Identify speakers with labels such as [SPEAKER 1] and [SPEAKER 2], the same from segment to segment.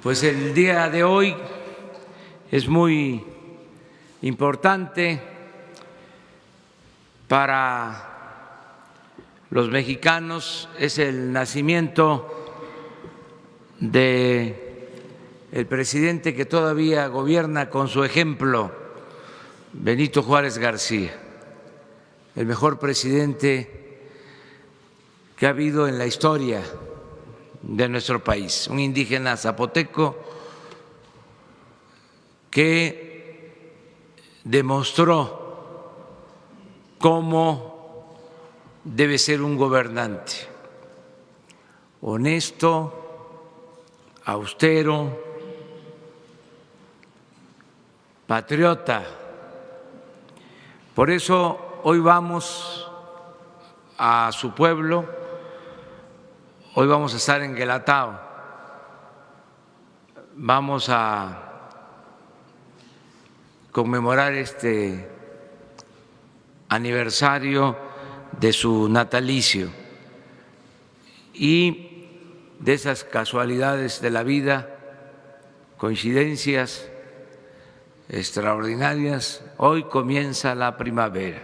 [SPEAKER 1] Pues el día de hoy es muy importante para los mexicanos, es el nacimiento de el presidente que todavía gobierna con su ejemplo, Benito Juárez García, el mejor presidente que ha habido en la historia de nuestro país, un indígena zapoteco que demostró cómo debe ser un gobernante: honesto, austero, patriota. Por eso hoy vamos a su pueblo. Hoy vamos a estar en Guelatao, vamos a conmemorar este aniversario de su natalicio y de esas casualidades de la vida, coincidencias extraordinarias, hoy comienza la primavera.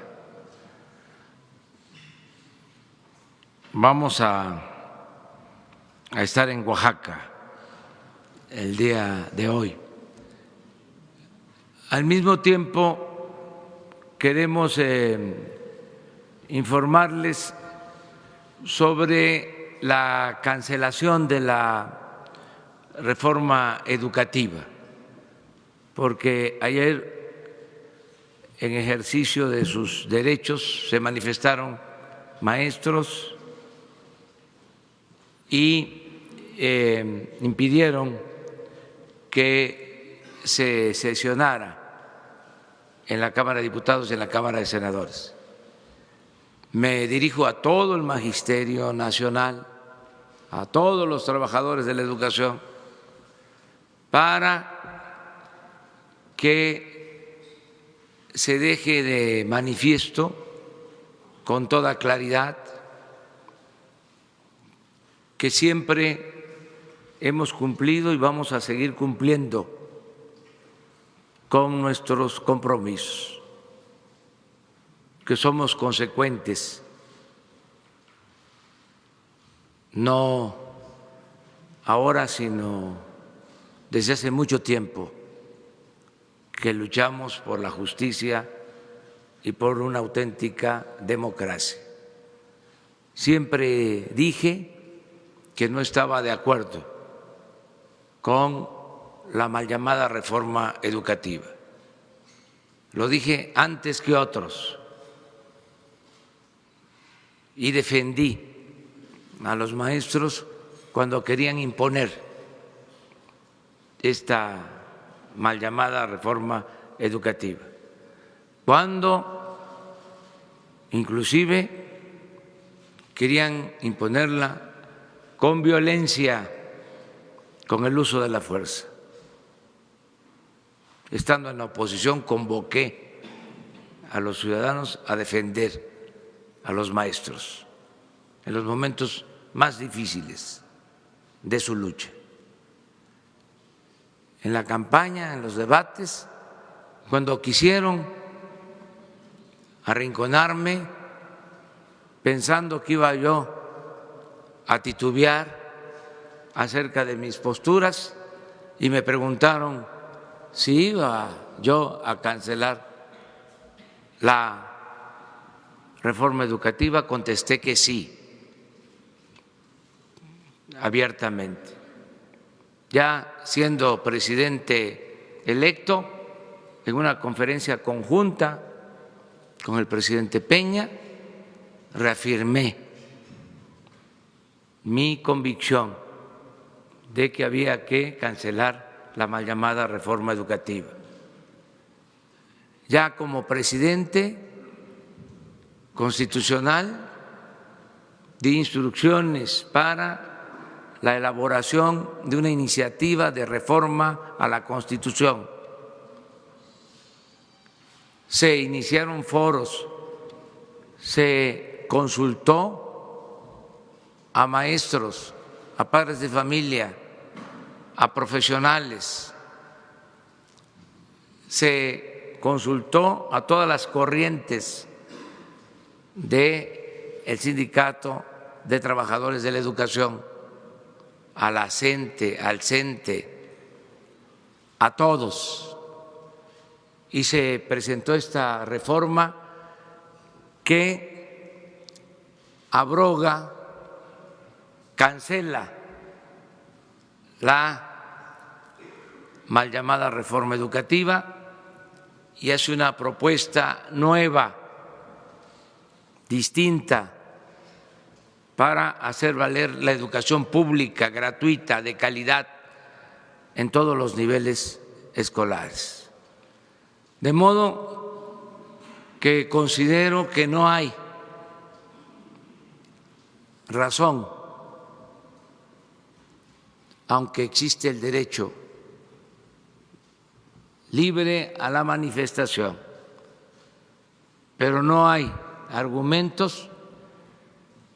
[SPEAKER 1] Vamos a estar en Oaxaca el día de hoy. Al mismo tiempo, queremos informarles sobre la cancelación de la reforma educativa, porque ayer, en ejercicio de sus derechos, se manifestaron maestros y impidieron que se sesionara en la Cámara de Diputados y en la Cámara de Senadores. Me dirijo a todo el Magisterio Nacional, a todos los trabajadores de la educación, para que se deje de manifiesto con toda claridad que siempre hemos cumplido y vamos a seguir cumpliendo con nuestros compromisos, que somos consecuentes, no ahora, sino desde hace mucho tiempo, que luchamos por la justicia y por una auténtica democracia. Siempre dije que no estaba de acuerdo con la mal llamada reforma educativa. Lo dije antes que otros y defendí a los maestros cuando querían imponer esta mal llamada reforma educativa, cuando inclusive querían imponerla con violencia, con el uso de la fuerza. Estando en la oposición, convoqué a los ciudadanos a defender a los maestros en los momentos más difíciles de su lucha. En la campaña, en los debates, cuando quisieron arrinconarme, pensando que iba yo a titubear acerca de mis posturas, y me preguntaron si iba yo a cancelar la reforma educativa, contesté que sí, abiertamente. Ya siendo presidente electo, en una conferencia conjunta con el presidente Peña, reafirmé mi convicción de que había que cancelar la mal llamada reforma educativa. Ya como presidente constitucional di instrucciones para la elaboración de una iniciativa de reforma a la Constitución. Se iniciaron foros, se consultó a maestros, a padres de familia, a profesionales, se consultó a todas las corrientes del Sindicato de Trabajadores de la Educación, a la CENTE, al CENTE, a todos, y se presentó esta reforma que abroga, cancela la mal llamada reforma educativa y hace una propuesta nueva, distinta, para hacer valer la educación pública, gratuita, de calidad, en todos los niveles escolares. De modo que considero que no hay razón, aunque existe el derecho libre a la manifestación, pero no hay argumentos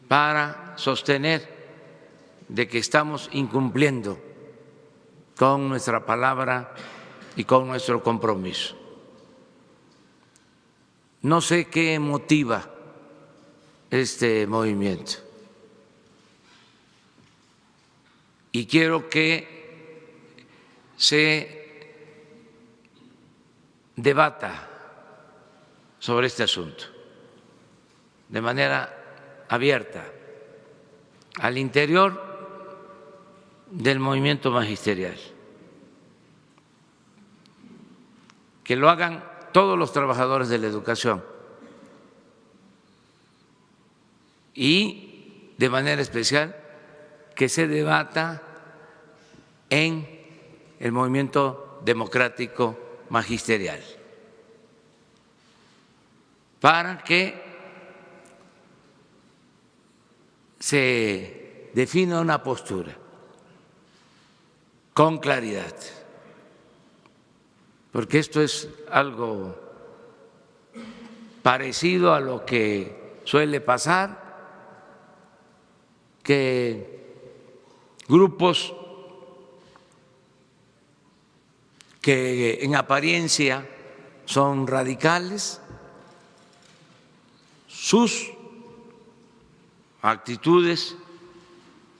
[SPEAKER 1] para sostener de que estamos incumpliendo con nuestra palabra y con nuestro compromiso. No sé qué motiva este movimiento y quiero que se debata sobre este asunto de manera abierta al interior del movimiento magisterial, que lo hagan todos los trabajadores de la educación y de manera especial que se debata en el movimiento democrático magisterial para que se defina una postura con claridad, porque esto es algo parecido a lo que suele pasar, que grupos que en apariencia son radicales, sus actitudes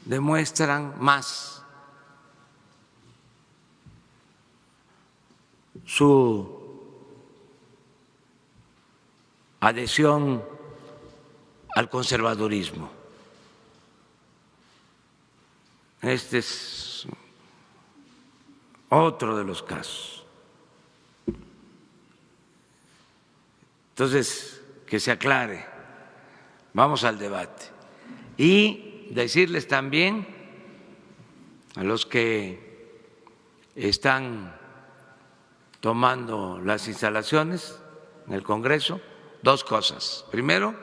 [SPEAKER 1] demuestran más su adhesión al conservadurismo. Este es otro de los casos. Entonces, que se aclare, vamos al debate. Y decirles también a los que están tomando las instalaciones en el Congreso dos cosas. Primero,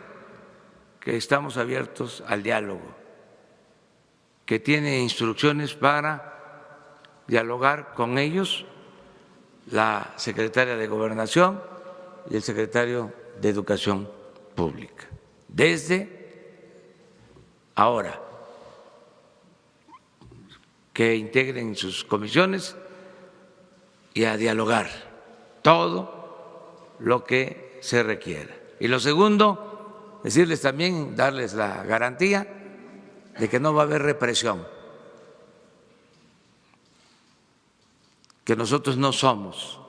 [SPEAKER 1] que estamos abiertos al diálogo, que tiene instrucciones para dialogar con ellos la secretaria de Gobernación y el secretario de Educación Pública. Desde ahora, que integren sus comisiones y a dialogar todo lo que se requiera. Y lo segundo, decirles también, darles la garantía de que no va a haber represión, que nosotros no somos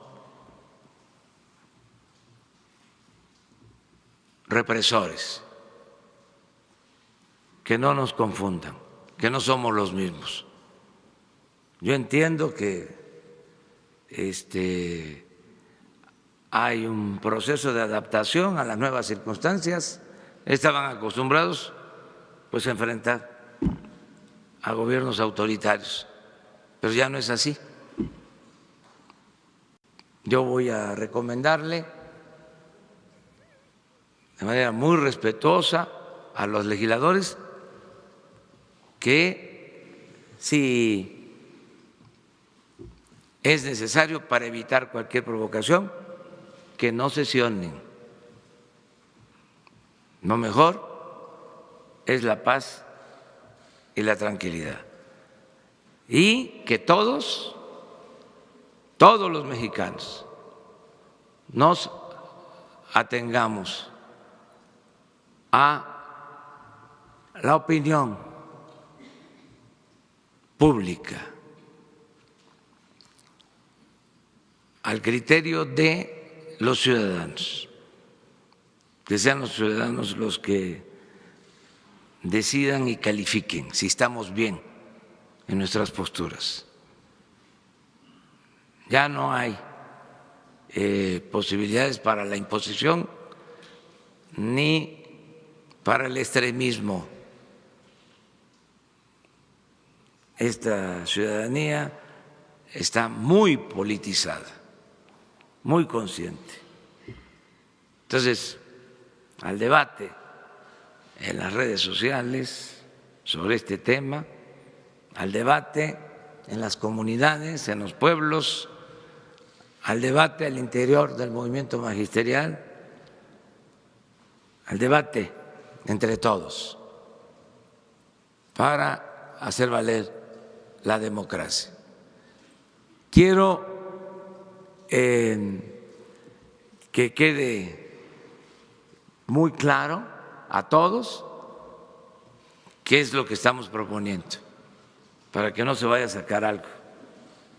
[SPEAKER 1] represores, que no nos confundan, que no somos los mismos. Yo entiendo que hay un proceso de adaptación a las nuevas circunstancias, estaban acostumbrados pues a enfrentar a gobiernos autoritarios, pero ya no es así. Yo voy a recomendarle de manera muy respetuosa a los legisladores que si es necesario para evitar cualquier provocación, que no sesionen. Lo mejor es la paz y la tranquilidad. y que todos los mexicanos nos atengamos a la opinión pública, al criterio de los ciudadanos, que sean los ciudadanos los que decidan y califiquen si estamos bien en nuestras posturas. Ya no hay posibilidades para la imposición ni para el extremismo. Esta ciudadanía está muy politizada, muy consciente. Entonces, al debate en las redes sociales sobre este tema, al debate en las comunidades, en los pueblos, al debate al interior del movimiento magisterial, al debate entre todos para hacer valer la democracia. Quiero que quede muy claro a todos qué es lo que estamos proponiendo, para que no se vaya a sacar algo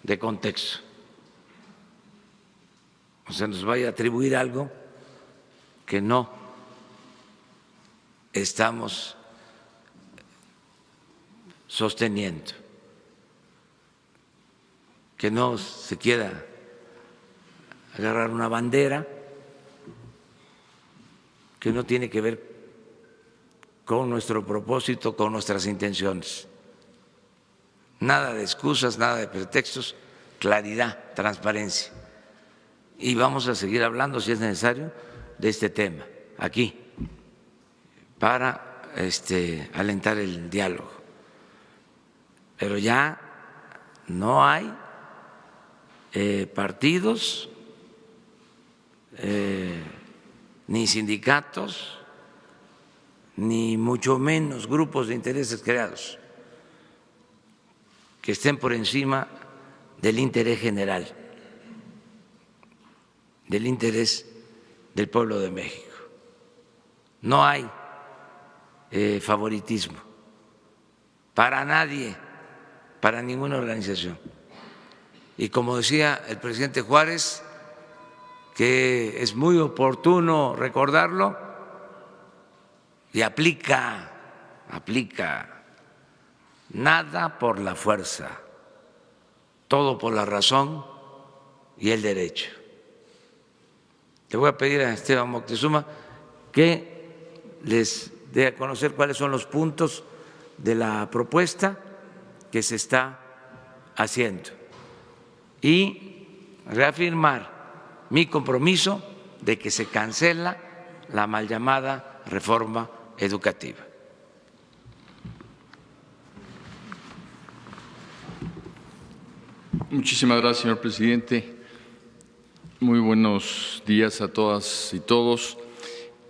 [SPEAKER 1] de contexto o se nos vaya a atribuir algo que no estamos sosteniendo, que no se quiera agarrar una bandera que no tiene que ver con nuestro propósito, con nuestras intenciones. Nada de excusas, nada de pretextos, claridad, transparencia. Y vamos a seguir hablando, si es necesario, de este tema aquí, para alentar el diálogo. Pero ya no hay partidos ni sindicatos, ni mucho menos grupos de intereses creados que estén por encima del interés general, del interés del pueblo de México. No hay favoritismo para nadie, para ninguna organización. Y como decía el presidente Juárez, que es muy oportuno recordarlo, y aplica nada por la fuerza, todo por la razón y el derecho. Le voy a pedir a Esteban Moctezuma que les dé a conocer cuáles son los puntos de la propuesta que se está haciendo y reafirmar mi compromiso de que se cancela la mal llamada reforma educativa.
[SPEAKER 2] Muchísimas gracias, señor presidente. Muy buenos días a todas y todos.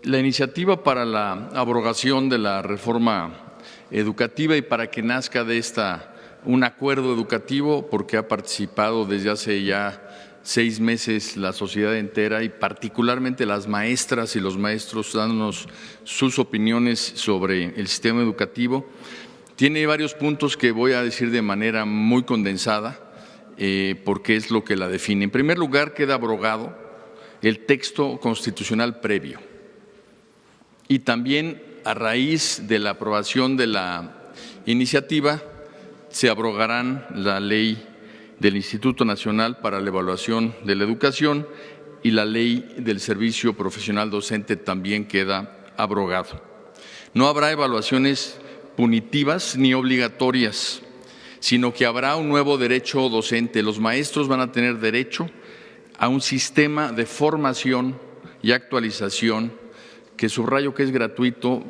[SPEAKER 2] La iniciativa para la abrogación de la reforma educativa y para que nazca de esta un acuerdo educativo, porque ha participado desde hace ya 6 meses la sociedad entera y particularmente las maestras y los maestros dándonos sus opiniones sobre el sistema educativo. Tiene varios puntos que voy a decir de manera muy condensada, porque es lo que la define. En primer lugar, queda abrogado el texto constitucional previo y también a raíz de la aprobación de la iniciativa se abrogarán la ley del Instituto Nacional para la Evaluación de la Educación y la ley del Servicio Profesional Docente también queda abrogado. No habrá evaluaciones punitivas ni obligatorias, sino que habrá un nuevo derecho docente. Los maestros van a tener derecho a un sistema de formación y actualización que subrayo que es gratuito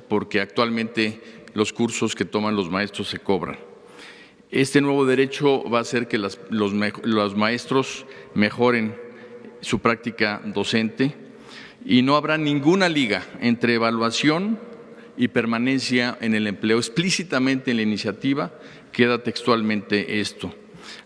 [SPEAKER 2] porque actualmente los cursos que toman los maestros se cobran. Este nuevo derecho va a hacer que los maestros mejoren su práctica docente y no habrá ninguna liga entre evaluación y permanencia en el empleo. Explícitamente en la iniciativa queda textualmente esto.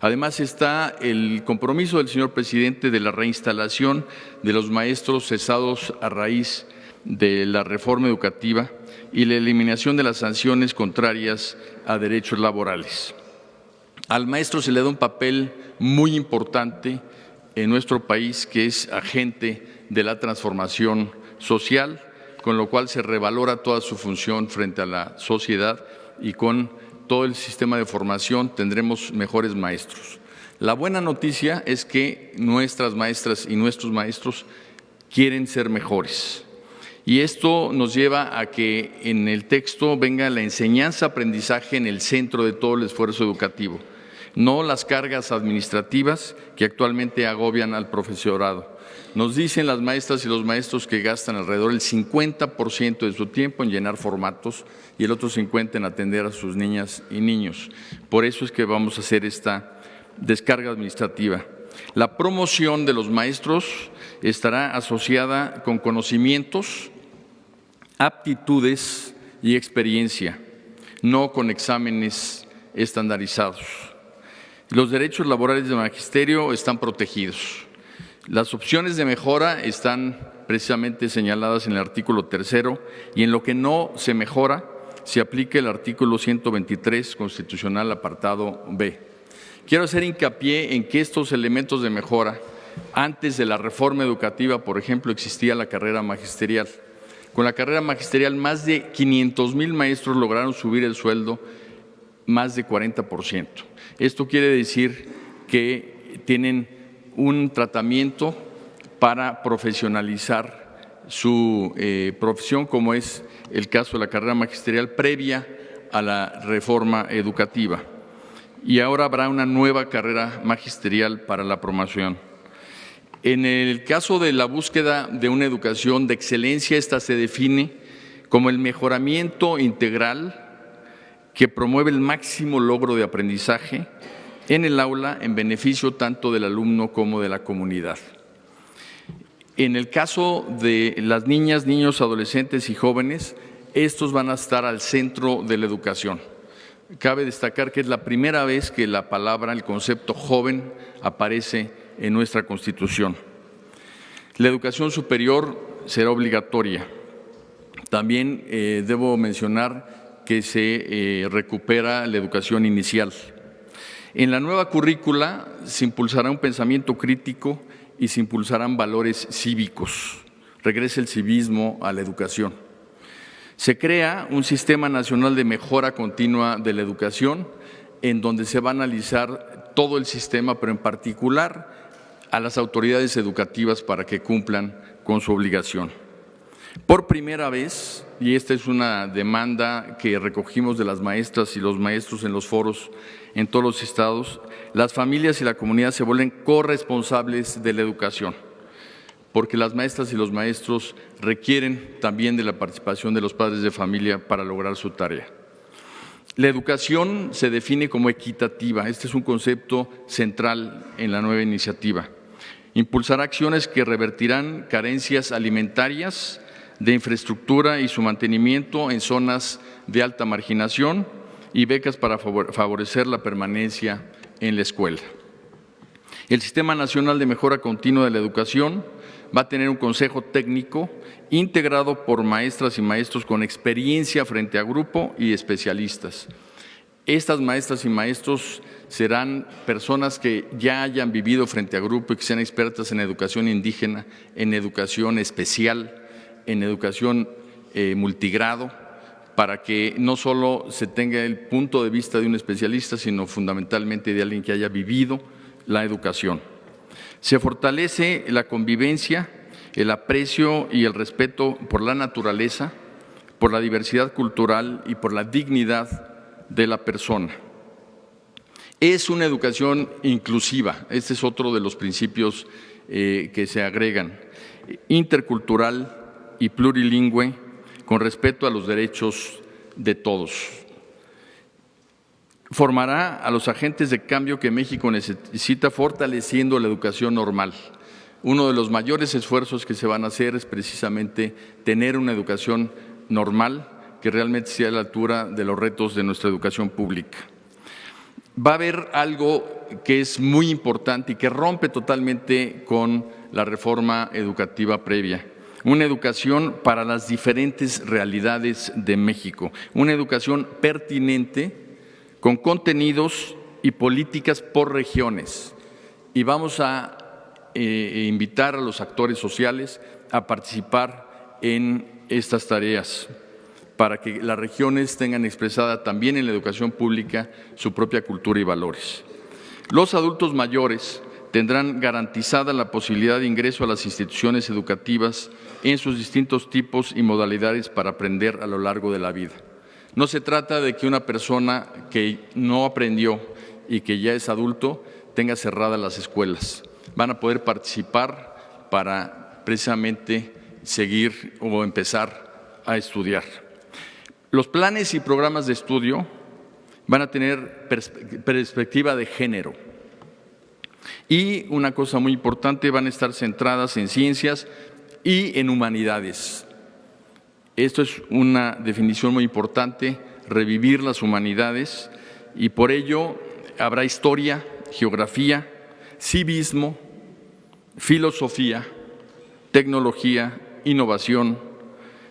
[SPEAKER 2] Además está el compromiso del señor presidente de la reinstalación de los maestros cesados a raíz de la reforma educativa y la eliminación de las sanciones contrarias a derechos laborales. Al maestro se le da un papel muy importante en nuestro país, que es agente de la transformación social, con lo cual se revalora toda su función frente a la sociedad y con todo el sistema de formación tendremos mejores maestros. La buena noticia es que nuestras maestras y nuestros maestros quieren ser mejores. Y esto nos lleva a que en el texto venga la enseñanza-aprendizaje en el centro de todo el esfuerzo educativo, no las cargas administrativas que actualmente agobian al profesorado. Nos dicen las maestras y los maestros que gastan alrededor del 50% de su tiempo en llenar formatos y el otro 50% en atender a sus niñas y niños. Por eso es que vamos a hacer esta descarga administrativa. La promoción de los maestros estará asociada con conocimientos, aptitudes y experiencia, no con exámenes estandarizados. Los derechos laborales del magisterio están protegidos. Las opciones de mejora están precisamente señaladas en el artículo 3 y en lo que no se mejora se aplica el artículo 123 constitucional apartado B. Quiero hacer hincapié en que estos elementos de mejora, antes de la reforma educativa, por ejemplo, existía la carrera magisterial. Con la carrera magisterial, más de 500,000 maestros lograron subir el sueldo más de 40%. Esto quiere decir que tienen un tratamiento para profesionalizar su profesión, como es el caso de la carrera magisterial previa a la reforma educativa. Y ahora habrá una nueva carrera magisterial para la promoción. En el caso de la búsqueda de una educación de excelencia, esta se define como el mejoramiento integral que promueve el máximo logro de aprendizaje en el aula en beneficio tanto del alumno como de la comunidad. En el caso de las niñas, niños, adolescentes y jóvenes, estos van a estar al centro de la educación. Cabe destacar que es la primera vez que la palabra, el concepto joven, aparece en nuestra Constitución. La educación superior será obligatoria. También debo mencionar que se recupera la educación inicial. En la nueva currícula se impulsará un pensamiento crítico y se impulsarán valores cívicos. Regresa el civismo a la educación. Se crea un sistema nacional de mejora continua de la educación, en donde se va a analizar todo el sistema, pero en particular a las autoridades educativas para que cumplan con su obligación. Por primera vez, y esta es una demanda que recogimos de las maestras y los maestros en los foros en todos los estados, las familias y la comunidad se vuelven corresponsables de la educación, porque las maestras y los maestros requieren también de la participación de los padres de familia para lograr su tarea. La educación se define como equitativa. Este es un concepto central en la nueva iniciativa. Impulsará acciones que revertirán carencias alimentarias, de infraestructura y su mantenimiento en zonas de alta marginación y becas para favorecer la permanencia en la escuela. El Sistema Nacional de Mejora Continua de la Educación va a tener un consejo técnico integrado por maestras y maestros con experiencia frente a grupo y especialistas. Estas maestras y maestros serán personas que ya hayan vivido frente a grupo y que sean expertas en educación indígena, en educación especial, en educación multigrado, para que no solo se tenga el punto de vista de un especialista, sino fundamentalmente de alguien que haya vivido la educación. Se fortalece la convivencia, el aprecio y el respeto por la naturaleza, por la diversidad cultural y por la dignidad de la persona. Es una educación inclusiva, este es otro de los principios que se agregan, intercultural y plurilingüe, con respeto a los derechos de todos. Formará a los agentes de cambio que México necesita, fortaleciendo la educación normal. Uno de los mayores esfuerzos que se van a hacer es precisamente tener una educación normal que realmente sea a la altura de los retos de nuestra educación pública. va a haber algo que es muy importante y que rompe totalmente con la reforma educativa previa. Una educación para las diferentes realidades de México, una educación pertinente con contenidos y políticas por regiones. Y vamos a invitar a los actores sociales a participar en estas tareas para que las regiones tengan expresada también en la educación pública su propia cultura y valores. Los adultos mayores tendrán garantizada la posibilidad de ingreso a las instituciones educativas en sus distintos tipos y modalidades para aprender a lo largo de la vida. No se trata de que una persona que no aprendió y que ya es adulto tenga cerradas las escuelas. Van a poder participar para precisamente seguir o empezar a estudiar. Los planes y programas de estudio van a tener perspectiva de género. Y una cosa muy importante, van a estar centradas en ciencias y en humanidades. Esto es una definición muy importante, revivir las humanidades, y por ello habrá historia, geografía, civismo, filosofía, tecnología, innovación,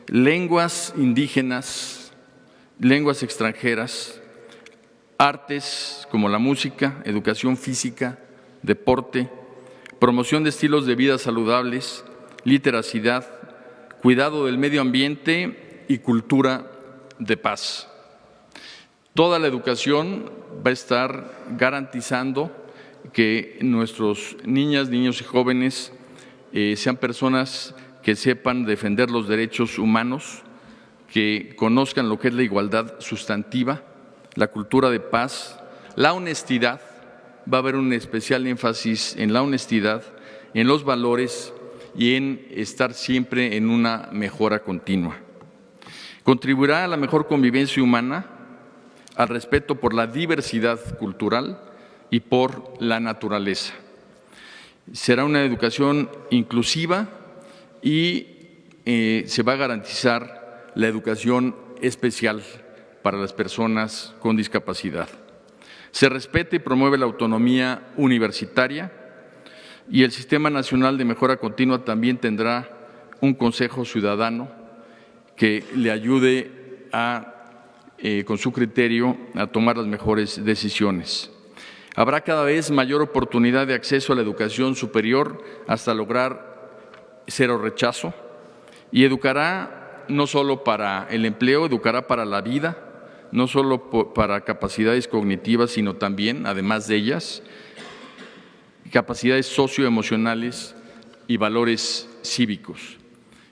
[SPEAKER 2] lenguas indígenas, lenguas extranjeras, artes como la música, educación física, deporte, promoción de estilos de vida saludables, literacidad, cuidado del medio ambiente y cultura de paz. Toda la educación va a estar garantizando que nuestros niñas, niños y jóvenes sean personas que sepan defender los derechos humanos, que conozcan lo que es la igualdad sustantiva, la cultura de paz, la honestidad. Va a haber un especial énfasis en la honestidad, en los valores y en estar siempre en una mejora continua. Contribuirá a la mejor convivencia humana, al respeto por la diversidad cultural y por la naturaleza. Será una educación inclusiva y se va a garantizar la educación especial para las personas con discapacidad. Se respeta y promueve la autonomía universitaria y el Sistema Nacional de Mejora Continua también tendrá un Consejo Ciudadano que le ayude con su criterio a tomar las mejores decisiones. Habrá cada vez mayor oportunidad de acceso a la educación superior hasta lograr cero rechazo, y educará no solo para el empleo, educará para la vida, no solo para capacidades cognitivas, sino también, además de ellas, capacidades socioemocionales y valores cívicos.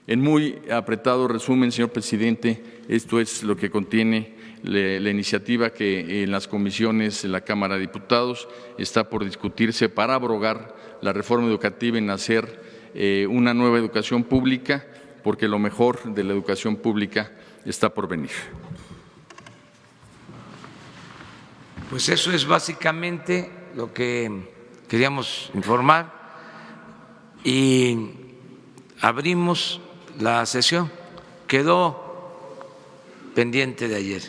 [SPEAKER 2] En muy apretado resumen, señor presidente, esto es lo que contiene la iniciativa que en las comisiones de la Cámara de Diputados está por discutirse para abrogar la reforma educativa y hacer una nueva educación pública, porque lo mejor de la educación pública está por venir.
[SPEAKER 1] Pues eso es básicamente lo que queríamos informar y abrimos la sesión. Quedó pendiente de ayer.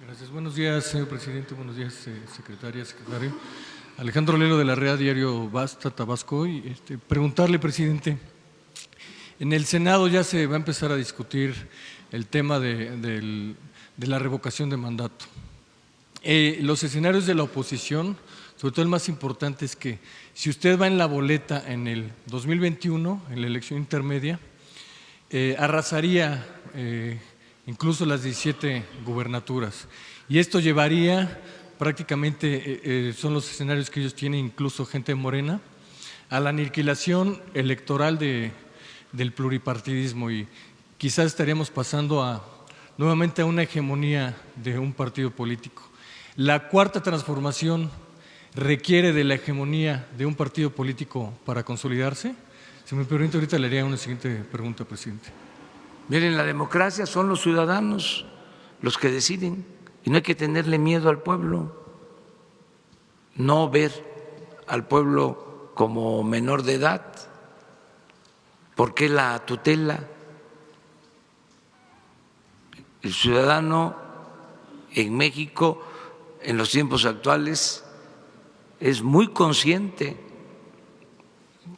[SPEAKER 3] Gracias. Buenos días, señor presidente. Buenos días, secretaria, secretario. Alejandro Lelo de la Red Diario Basta, Tabasco. Y preguntarle, presidente, en el Senado ya se va a empezar a discutir el tema de la revocación de mandato. Los escenarios de la oposición, sobre todo el más importante, es que si usted va en la boleta en el 2021, en la elección intermedia, arrasaría incluso las 17 gubernaturas. Y esto llevaría prácticamente, son los escenarios que ellos tienen, incluso gente de Morena, a la aniquilación electoral del pluripartidismo, y quizás estaríamos pasando nuevamente a una hegemonía de un partido político. La cuarta transformación requiere de la hegemonía de un partido político para consolidarse. Si me permite, ahorita le haría una siguiente pregunta, presidente.
[SPEAKER 1] Miren, la democracia son los ciudadanos los que deciden y no hay que tenerle miedo al pueblo, no ver al pueblo como menor de edad. ¿Por qué la tutela? el ciudadano en México en los tiempos actuales es muy consciente.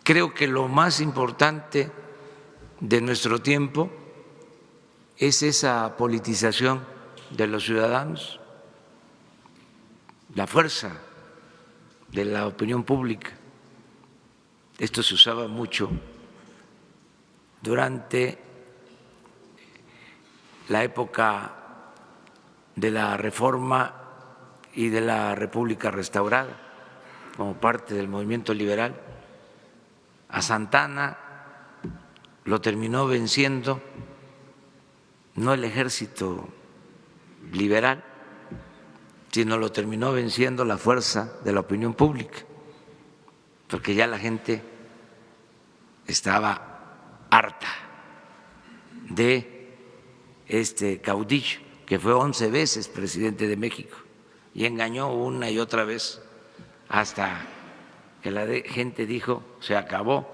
[SPEAKER 1] Creo que lo más importante de nuestro tiempo es esa politización de los ciudadanos, la fuerza de la opinión pública. Esto se usaba mucho durante la época de la Reforma y de la República restaurada, como parte del movimiento liberal. A Santana lo terminó venciendo no el ejército liberal, sino lo terminó venciendo la fuerza de la opinión pública, porque ya la gente estaba harta de este caudillo que fue 11 veces presidente de México y engañó una y otra vez hasta que la gente dijo se acabó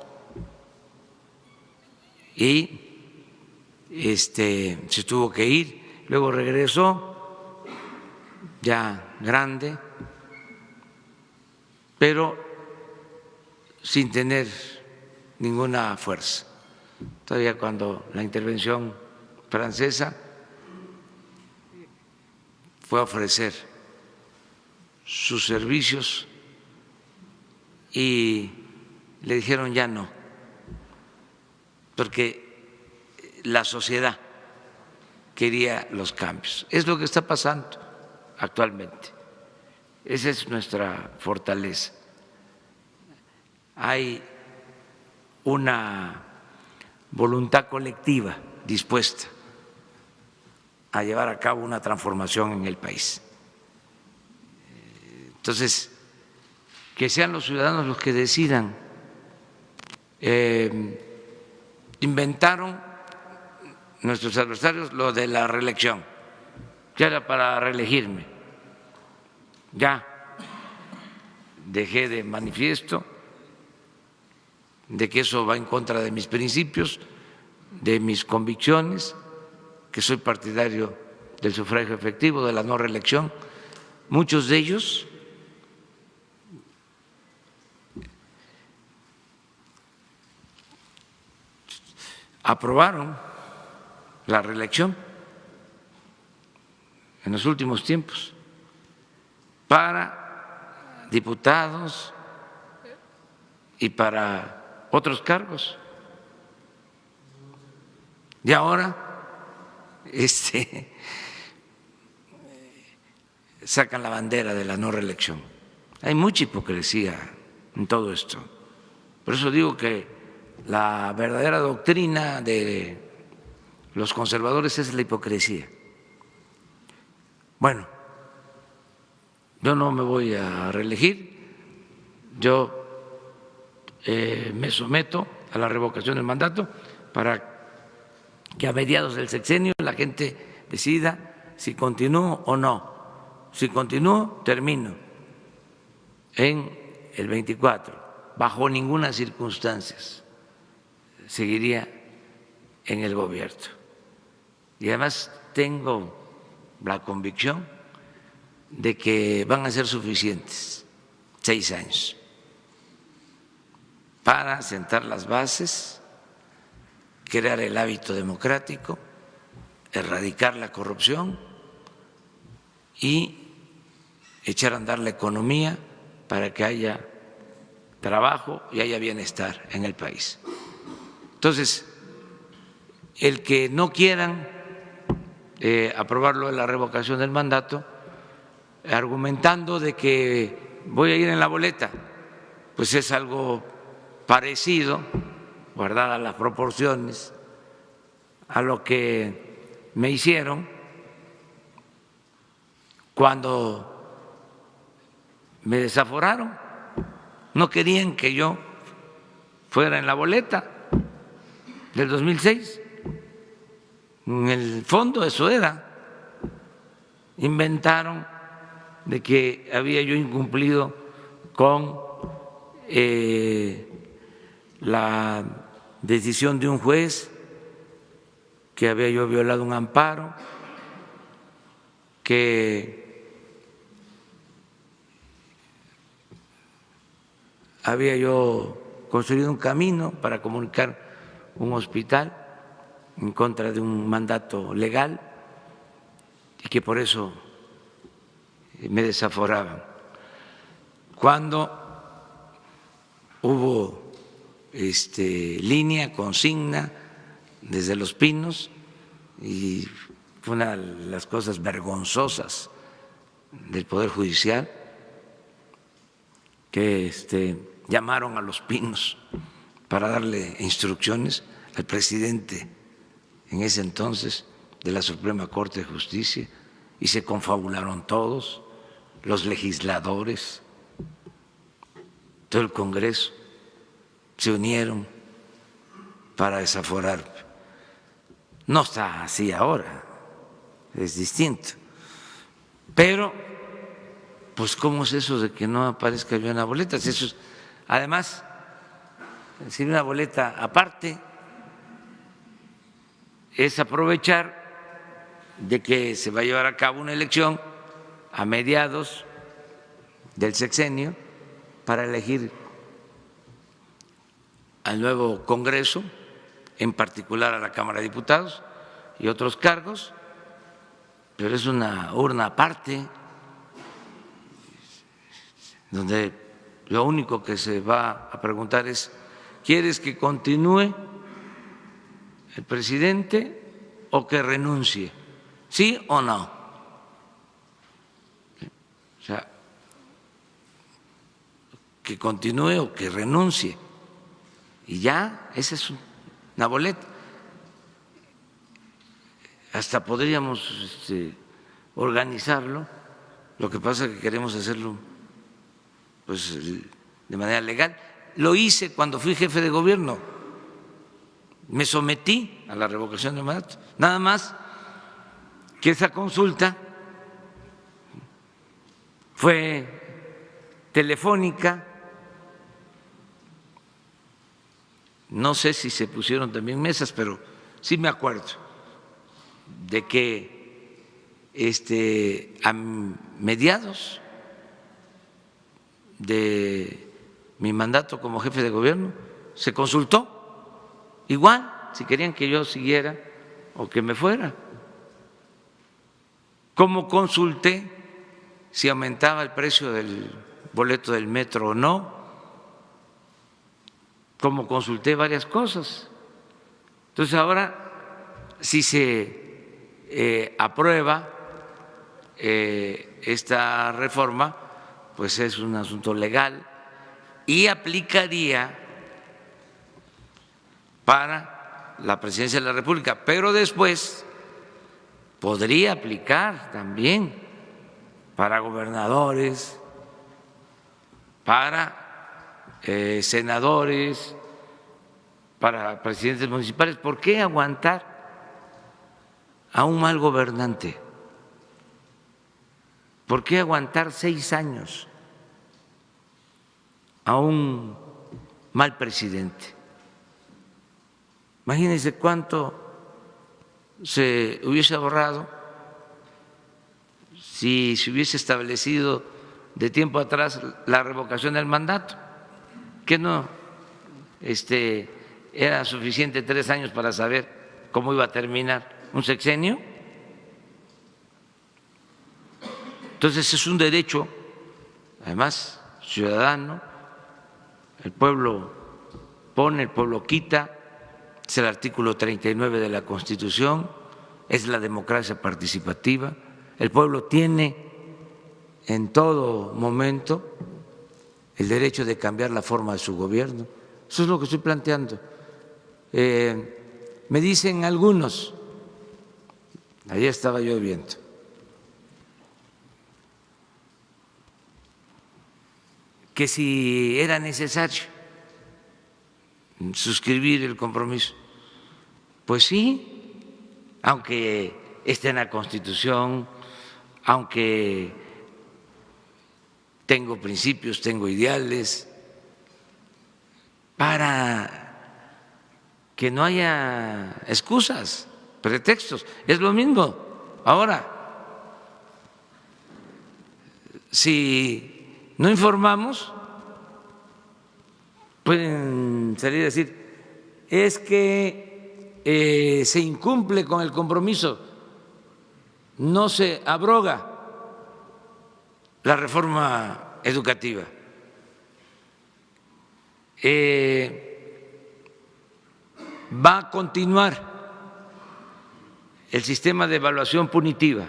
[SPEAKER 1] y se tuvo que ir. Luego regresó ya grande, pero sin tener ninguna fuerza. Todavía cuando la intervención francesa fue a ofrecer sus servicios y le dijeron ya no, porque la sociedad quería los cambios. Es lo que está pasando actualmente. Esa es nuestra fortaleza. Hay una voluntad colectiva dispuesta a llevar a cabo una transformación en el país. Entonces, que sean los ciudadanos los que decidan. Inventaron nuestros adversarios lo de la reelección, ya era para reelegirme. Ya dejé de manifiesto de que eso va en contra de mis principios, de mis convicciones, que soy partidario del sufragio efectivo, de la no reelección. Muchos de ellos aprobaron la reelección en los últimos tiempos para diputados y para otros cargos. Y ahora sacan la bandera de la no reelección. Hay mucha hipocresía en todo esto. Por eso digo que la verdadera doctrina de los conservadores es la hipocresía. Bueno, yo no me voy a reelegir, yo me someto a la revocación del mandato para que a mediados del sexenio la gente decida si continúo o no. Si continúo, termino en el 24, bajo ninguna circunstancia seguiría en el gobierno. Y además tengo la convicción de que van a ser suficientes 6 años para sentar las bases, crear el hábito democrático, erradicar la corrupción y echar a andar la economía para que haya trabajo y haya bienestar en el país. Entonces, el que no quieran aprobarlo de la revocación del mandato, argumentando de que voy a ir en la boleta, pues es algo parecido, guardadas las proporciones, a lo que me hicieron cuando me desaforaron. No querían que yo fuera en la boleta del 2006. En el fondo eso era. Inventaron de que había yo incumplido con la decisión de un juez, que había yo violado un amparo que había yo construido un camino para comunicar un hospital en contra de un mandato legal y que por eso me desaforaban. Cuando hubo línea, consigna desde Los Pinos, y fue una de las cosas vergonzosas del Poder Judicial, que llamaron a Los Pinos para darle instrucciones al presidente en ese entonces de la Suprema Corte de Justicia, y se confabularon todos, los legisladores, todo el Congreso, se unieron para desaforar. No está así ahora, es distinto. Pero, pues, ¿cómo es eso de que no aparezca yo en la boleta? Eso es, además, si una boleta aparte es aprovechar de que se va a llevar a cabo una elección a mediados del sexenio para elegir al nuevo Congreso, en particular a la Cámara de Diputados y otros cargos, pero es una urna aparte donde lo único que se va a preguntar es: ¿quieres que continúe el presidente o que renuncie? ¿Sí o no? O sea, que continúe o que renuncie. Y ya, esa es una boleta. Hasta podríamos organizarlo, lo que pasa es que queremos hacerlo pues de manera legal. Lo hice cuando fui jefe de gobierno, me sometí a la revocación de mandato, nada más que esa consulta fue telefónica. No sé si se pusieron también mesas, pero sí me acuerdo de que a mediados de mi mandato como jefe de gobierno se consultó igual si querían que yo siguiera o que me fuera. ¿Cómo consulté si aumentaba el precio del boleto del metro o no? Como consulté varias cosas. Entonces ahora, si se aprueba esta reforma, pues es un asunto legal y aplicaría para la presidencia de la República, pero después podría aplicar también para gobernadores, para senadores, para presidentes municipales. ¿Por qué aguantar a un mal gobernante? ¿Por qué aguantar 6 años a un mal presidente? Imagínense cuánto se hubiese ahorrado si se hubiese establecido de tiempo atrás la revocación del mandato, que no era suficiente 3 años para saber cómo iba a terminar un sexenio. Entonces es un derecho, además, ciudadano. El pueblo pone, el pueblo quita, es el artículo 39 de la Constitución, es la democracia participativa. El pueblo tiene en todo momento el derecho de cambiar la forma de su gobierno. Eso es lo que estoy planteando. Me dicen algunos, ayer estaba yo viendo, que si era necesario suscribir el compromiso. Pues sí, aunque esté en la Constitución, aunque tengo principios, tengo ideales, para que no haya excusas, pretextos. Es lo mismo ahora si no informamos, pueden salir a decir, es que se incumple con el compromiso, no se abroga la reforma educativa. Va a continuar el sistema de evaluación punitiva.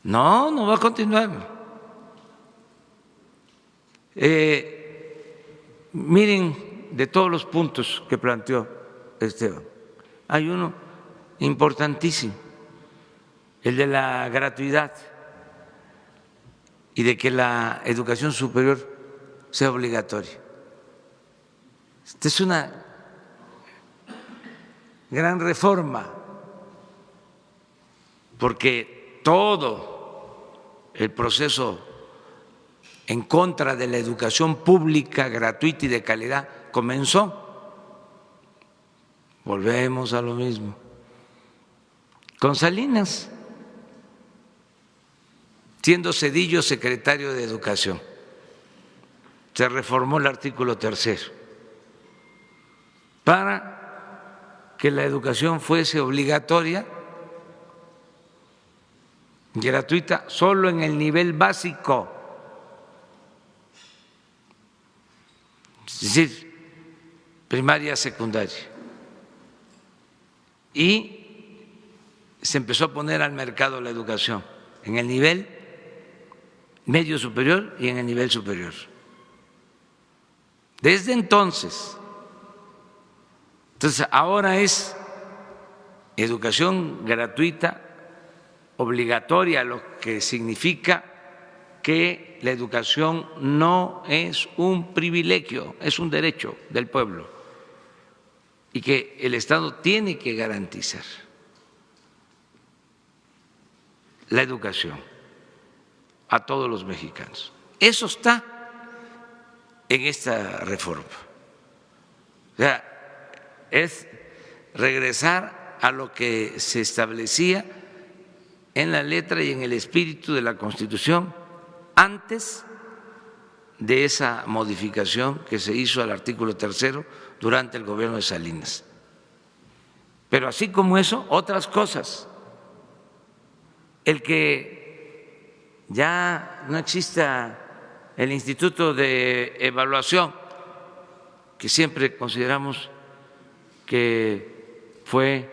[SPEAKER 1] No, no va a continuar. Miren, de todos los puntos que planteó Esteban, hay uno importantísimo, el de la gratuidad y de que la educación superior sea obligatoria. Esta es una gran reforma, porque todo el proceso en contra de la educación pública, gratuita y de calidad comenzó. Volvemos a lo mismo. Con Salinas, siendo Zedillo secretario de Educación, se reformó el artículo 3 para que la educación fuese obligatoria, gratuita, solo en el nivel básico. Es decir, primaria, secundaria. Y se empezó a poner al mercado la educación en el nivel medio superior y en el nivel superior. Desde entonces, ahora es educación gratuita, obligatoria, lo que significa que la educación no es un privilegio, es un derecho del pueblo y que el Estado tiene que garantizar la educación a todos los mexicanos. Eso está en esta reforma. O sea, es regresar a lo que se establecía en la letra y en el espíritu de la Constitución antes de esa modificación que se hizo al artículo 3 durante el gobierno de Salinas. Pero así como eso, otras cosas. El que ya no exista el Instituto de Evaluación, que siempre consideramos que fue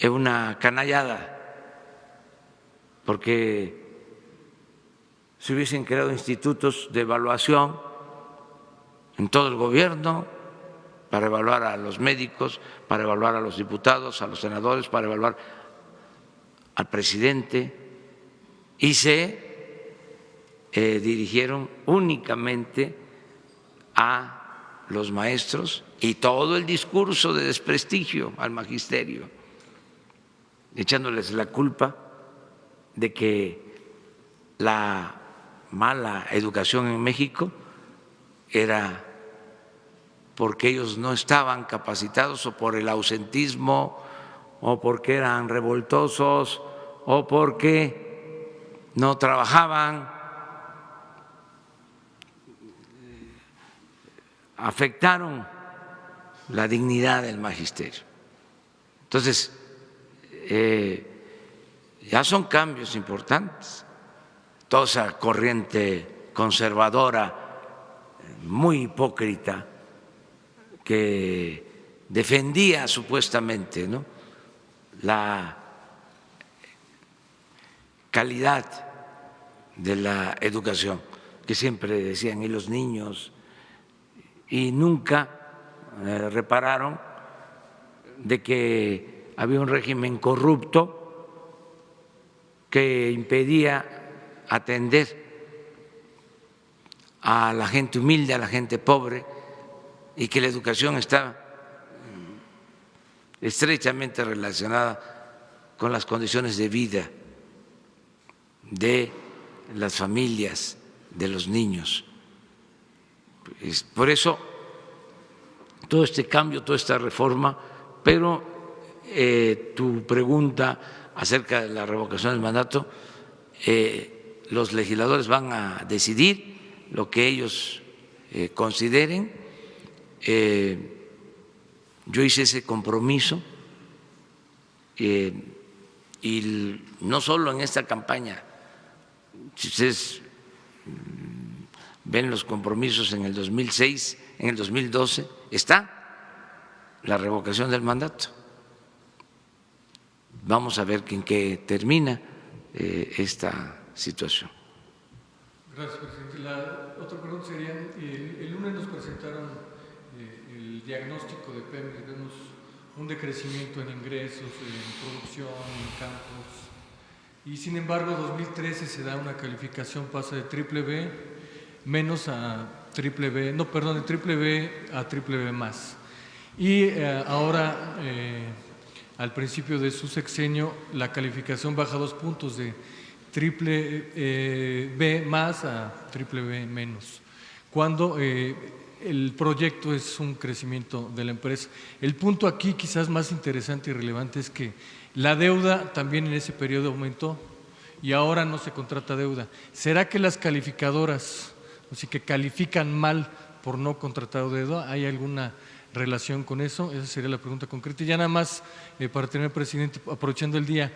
[SPEAKER 1] una canallada, porque se hubiesen creado institutos de evaluación en todo el gobierno para evaluar a los médicos, para evaluar a los diputados, a los senadores, para evaluar al presidente, y se dirigieron únicamente a los maestros y todo el discurso de desprestigio al magisterio, echándoles la culpa de que la mala educación en México era porque ellos no estaban capacitados o por el ausentismo o porque eran revoltosos o porque no trabajaban, afectaron la dignidad del magisterio. Entonces, ya son cambios importantes. Toda esa corriente conservadora, muy hipócrita, que defendía supuestamente, ¿no?, la calidad de la educación, que siempre decían, y los niños, y nunca repararon de que había un régimen corrupto que impedía atender a la gente humilde, a la gente pobre, y que la educación está estrechamente relacionada con las condiciones de vida de las familias, de los niños. Por eso, todo este cambio, toda esta reforma, pero tu pregunta acerca de la revocación del mandato, los legisladores van a decidir lo que ellos consideren. Yo hice ese compromiso y no solo en esta campaña. Si ustedes ven los compromisos en el 2006, en el 2012, está la revocación del mandato. Vamos a ver en qué termina esta situación.
[SPEAKER 3] Gracias, presidente. La otra pregunta sería, el lunes nos presentaron el diagnóstico de Pemex, vemos un decrecimiento en ingresos, en producción, en campos, y sin embargo 2013 se da una calificación, pasa de triple B menos a triple B, no, perdón, de triple B a triple B más. Y ahora, al principio de su sexenio, la calificación baja 2 puntos de triple B más a triple B menos, cuando el proyecto es un crecimiento de la empresa. El punto aquí quizás más interesante y relevante es que la deuda también en ese periodo aumentó y ahora no se contrata deuda. ¿Será que las calificadoras, así que califican mal por no contratar deuda? ¿Hay alguna relación con eso? Esa sería la pregunta concreta. Y ya nada más, para tener, presidente, aprovechando el día,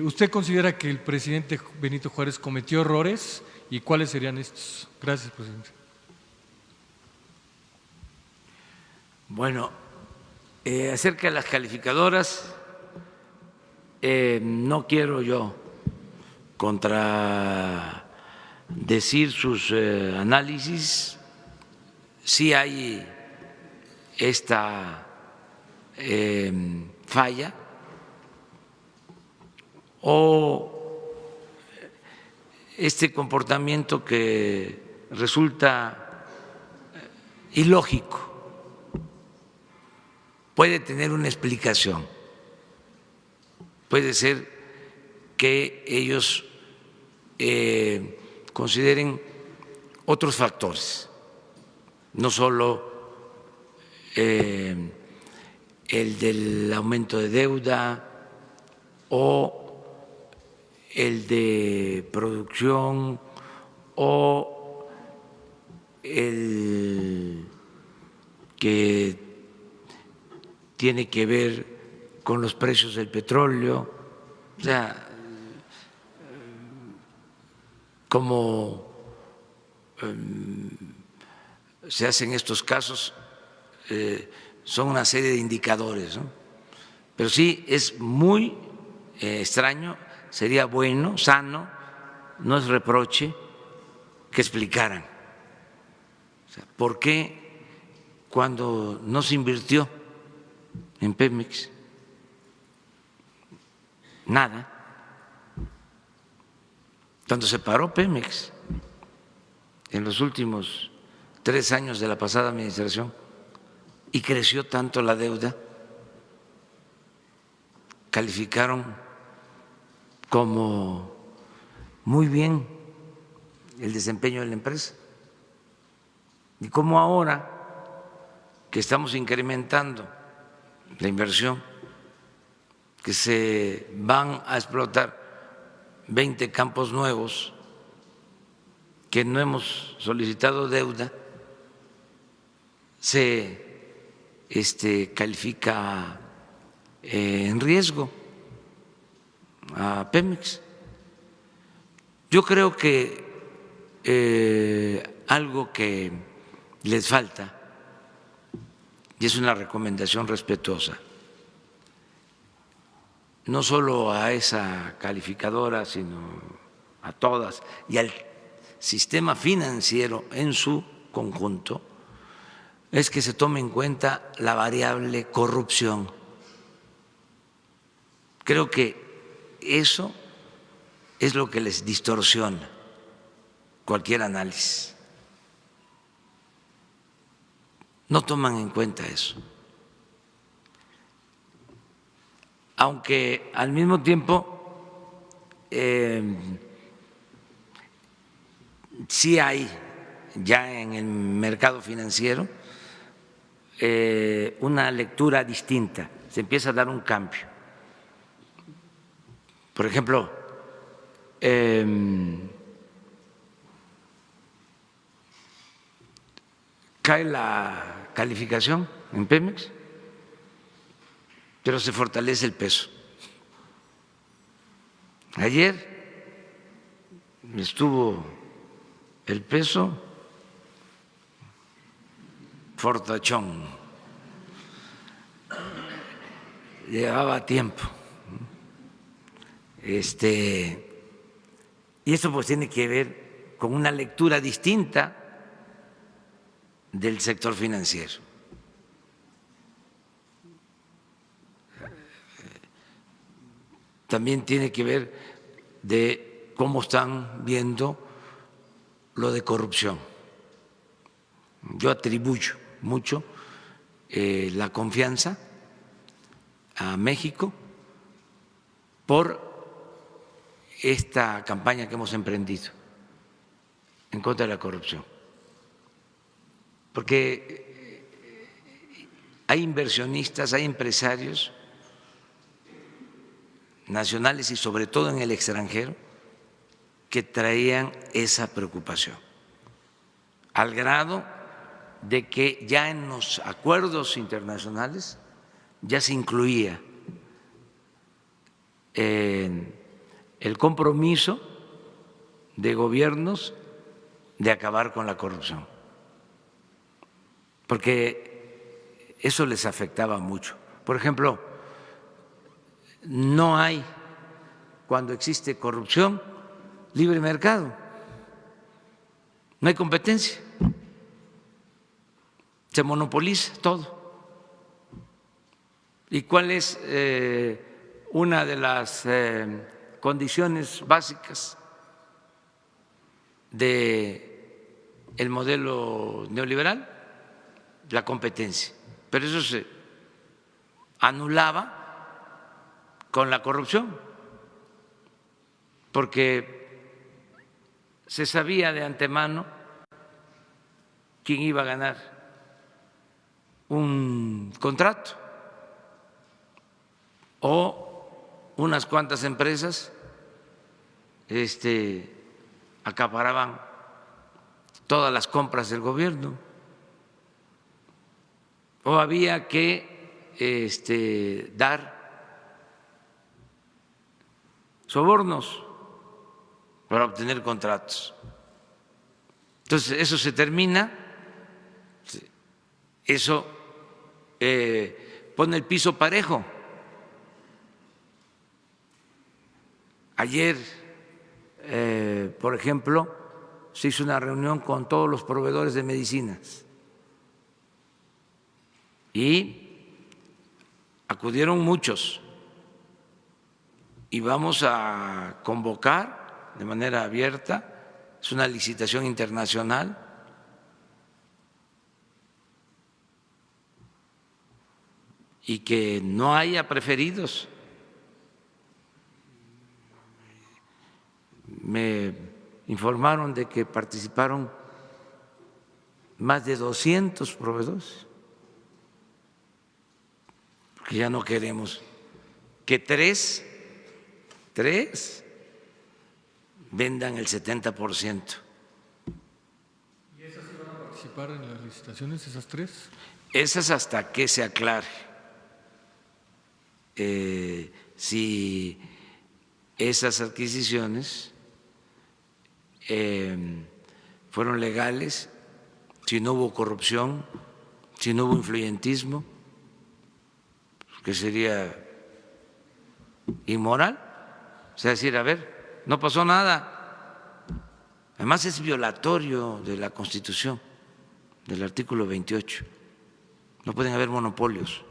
[SPEAKER 3] ¿usted considera que el presidente Benito Juárez cometió errores y cuáles serían estos? Gracias, presidente.
[SPEAKER 1] Bueno, acerca de las calificadoras, no quiero yo contradecir sus análisis. Sí hay esta falla o este comportamiento que resulta ilógico. Puede tener una explicación, puede ser que ellos consideren otros factores, no solo el del aumento de deuda o el de producción o el que tiene que ver con los precios del petróleo. O sea, como se hacen estos casos, son una serie de indicadores, ¿no? Pero sí es muy extraño, sería bueno, sano, no es reproche, que explicaran. O sea, ¿por qué cuando no se invirtió en Pemex nada? Cuando se paró Pemex en los últimos 3 años de la pasada administración y creció tanto la deuda, calificaron como muy bien el desempeño de la empresa. Y como ahora que estamos incrementando la inversión, que se van a explotar 20 campos nuevos, que no hemos solicitado deuda, se califica en riesgo a Pemex. Yo creo que algo que les falta, y es una recomendación respetuosa, no solo a esa calificadora, sino a todas, y al sistema financiero en su conjunto, es que se tome en cuenta la variable corrupción. Creo que eso es lo que les distorsiona cualquier análisis. No toman en cuenta eso. Aunque al mismo tiempo sí hay ya en el mercado financiero una lectura distinta, se empieza a dar un cambio. Por ejemplo, cae la calificación en Pemex, pero se fortalece el peso. Ayer estuvo el peso fortachón, llevaba tiempo. Y eso pues tiene que ver con una lectura distinta del sector financiero. También tiene que ver de cómo están viendo lo de corrupción. Yo atribuyo mucho la confianza a México por esta campaña que hemos emprendido en contra de la corrupción. Porque hay inversionistas, hay empresarios nacionales y sobre todo en el extranjero que traían esa preocupación, al grado de que ya en los acuerdos internacionales ya se incluía el compromiso de gobiernos de acabar con la corrupción, porque eso les afectaba mucho. Por ejemplo, no hay, cuando existe corrupción, libre mercado, no hay competencia, se monopoliza todo. ¿Y cuál es una de las condiciones básicas del modelo neoliberal? La competencia. Pero eso se anulaba con la corrupción, porque se sabía de antemano quién iba a ganar un contrato, o unas cuantas empresas acaparaban todas las compras del gobierno, o había que dar sobornos para obtener contratos. Entonces, eso se termina, eso pone el piso parejo. Ayer, por ejemplo, se hizo una reunión con todos los proveedores de medicinas y acudieron muchos, y vamos a convocar de manera abierta, es una licitación internacional, y que no haya preferidos. Me informaron de que participaron más de 200 proveedores, porque ya no queremos que tres vendan el 70%.
[SPEAKER 3] ¿Y esas sí van a participar en las licitaciones, esas tres?
[SPEAKER 1] Esas hasta que se aclare si esas adquisiciones fueron legales, si no hubo corrupción, si no hubo influyentismo, que sería inmoral. O sea, decir, a ver, no pasó nada. Además es violatorio de la Constitución, del artículo 28. No pueden haber monopolios.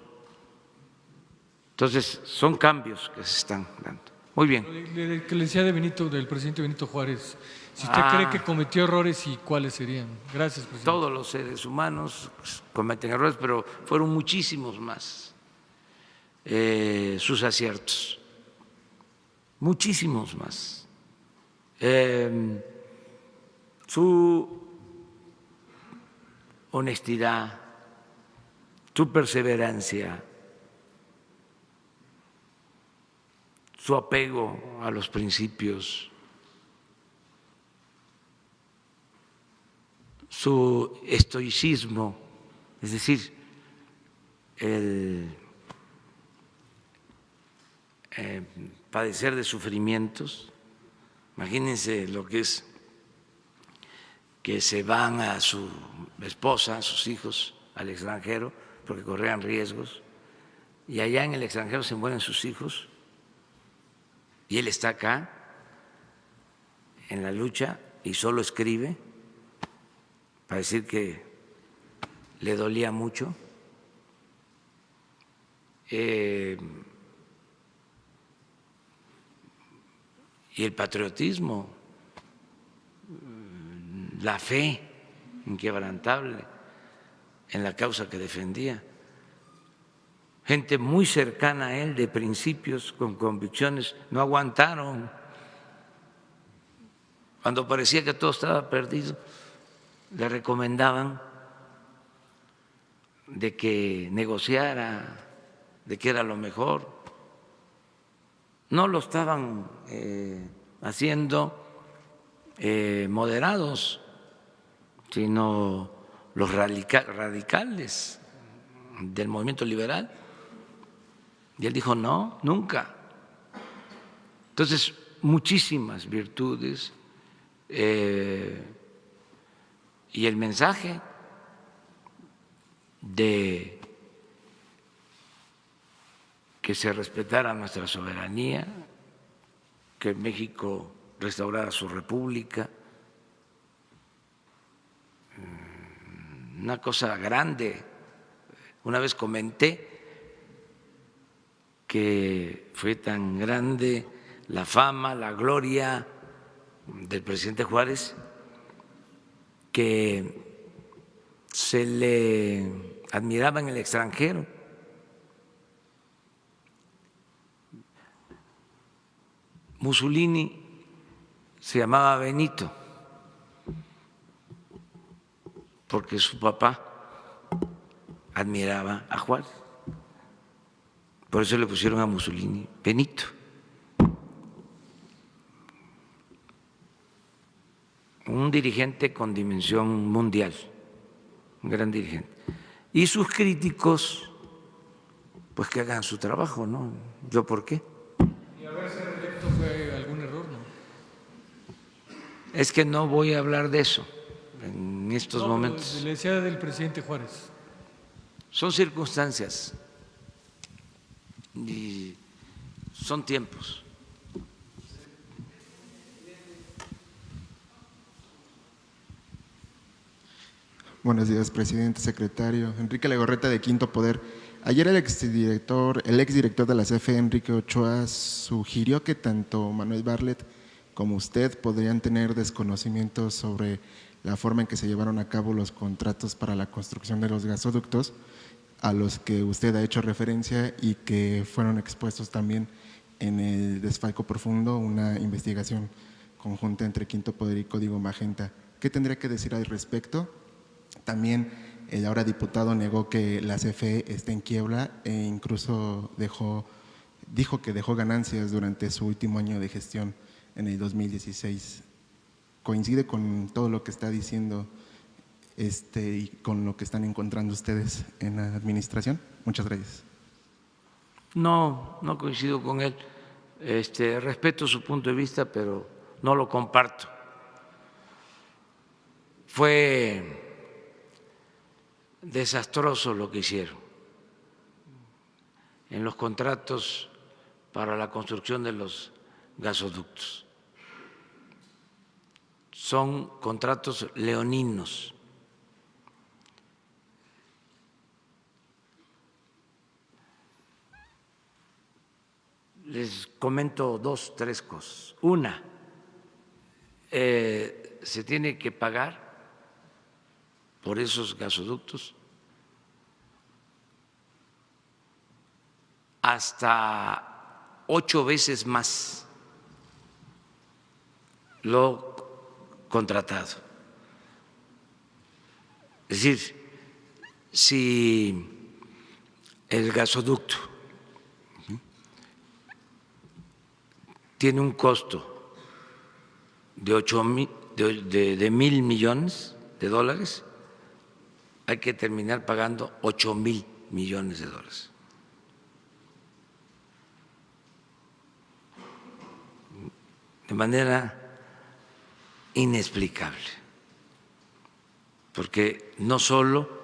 [SPEAKER 1] Entonces, son cambios que se están dando. Muy bien.
[SPEAKER 3] Que le decía del presidente Benito Juárez, si usted cree que cometió errores, ¿y cuáles serían? Gracias, presidente.
[SPEAKER 1] Todos los seres humanos cometen errores, pero fueron muchísimos más sus aciertos, muchísimos más. Su honestidad, su perseverancia, su apego a los principios, su estoicismo, es decir, el padecer de sufrimientos. Imagínense lo que es que se van a su esposa, a sus hijos al extranjero porque corrían riesgos, y allá en el extranjero se mueren sus hijos y él está acá en la lucha y solo escribe para decir que le dolía mucho. Y el patriotismo, la fe inquebrantable en la causa que defendía. Gente muy cercana a él, de principios, con convicciones, no aguantaron. Cuando parecía que todo estaba perdido, le recomendaban de que negociara, de que era lo mejor. No lo estaban haciendo moderados, sino los radicales del movimiento liberal. Y él dijo, no, nunca. Entonces, muchísimas virtudes y el mensaje de que se respetara nuestra soberanía, que México restaurara su república, una cosa grande. Una vez comenté que fue tan grande la fama, la gloria del presidente Juárez, que se le admiraba en el extranjero. Mussolini se llamaba Benito porque su papá admiraba a Juárez. Por eso le pusieron a Mussolini Benito. Un dirigente con dimensión mundial, un gran dirigente. Y sus críticos, pues que hagan su trabajo, ¿no? ¿Yo por qué?
[SPEAKER 3] ¿Y haberse reelecto fue algún error, no?
[SPEAKER 1] Es que no voy a hablar de eso en estos momentos.
[SPEAKER 3] Le decía del presidente Juárez.
[SPEAKER 1] Son circunstancias y son tiempos.
[SPEAKER 4] Buenos días, presidente, secretario. Enrique Legorreta, de Quinto Poder. Ayer el exdirector de la CFE, Enrique Ochoa, sugirió que tanto Manuel Bartlett como usted podrían tener desconocimientos sobre la forma en que se llevaron a cabo los contratos para la construcción de los gasoductos, a los que usted ha hecho referencia y que fueron expuestos también en el Desfalco Profundo, una investigación conjunta entre Quinto Poder y Código Magenta. ¿Qué tendría que decir al respecto? También el ahora diputado negó que la CFE está en quiebra e incluso dijo que dejó ganancias durante su último año de gestión en el 2016. ¿Coincide con todo lo que está diciendo y con lo que están encontrando ustedes en la administración? Muchas gracias.
[SPEAKER 1] No, no coincido con él. Respeto su punto de vista, pero no lo comparto. Fue desastroso lo que hicieron en los contratos para la construcción de los gasoductos. Son contratos leoninos. Les comento dos, tres cosas. Una, se tiene que pagar por esos gasoductos hasta 8 veces más lo contratado. Es decir, si el gasoducto tiene un costo de 1,000 millones, de dólares, hay que terminar pagando 8,000 millones de dólares. De manera inexplicable, porque no solo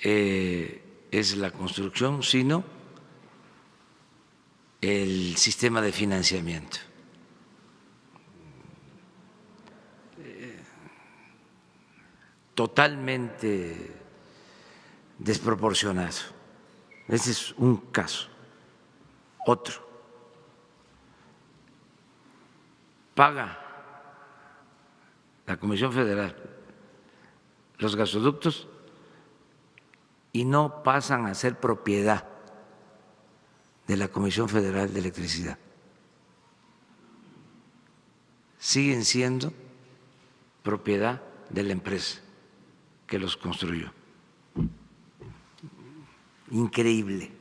[SPEAKER 1] es la construcción, sino el sistema de financiamiento. Totalmente desproporcionado. Ese es un caso. Otro. Paga la Comisión Federal los gasoductos y no pasan a ser propiedad de la Comisión Federal de Electricidad. Siguen siendo propiedad de la empresa que los construyó. Increíble.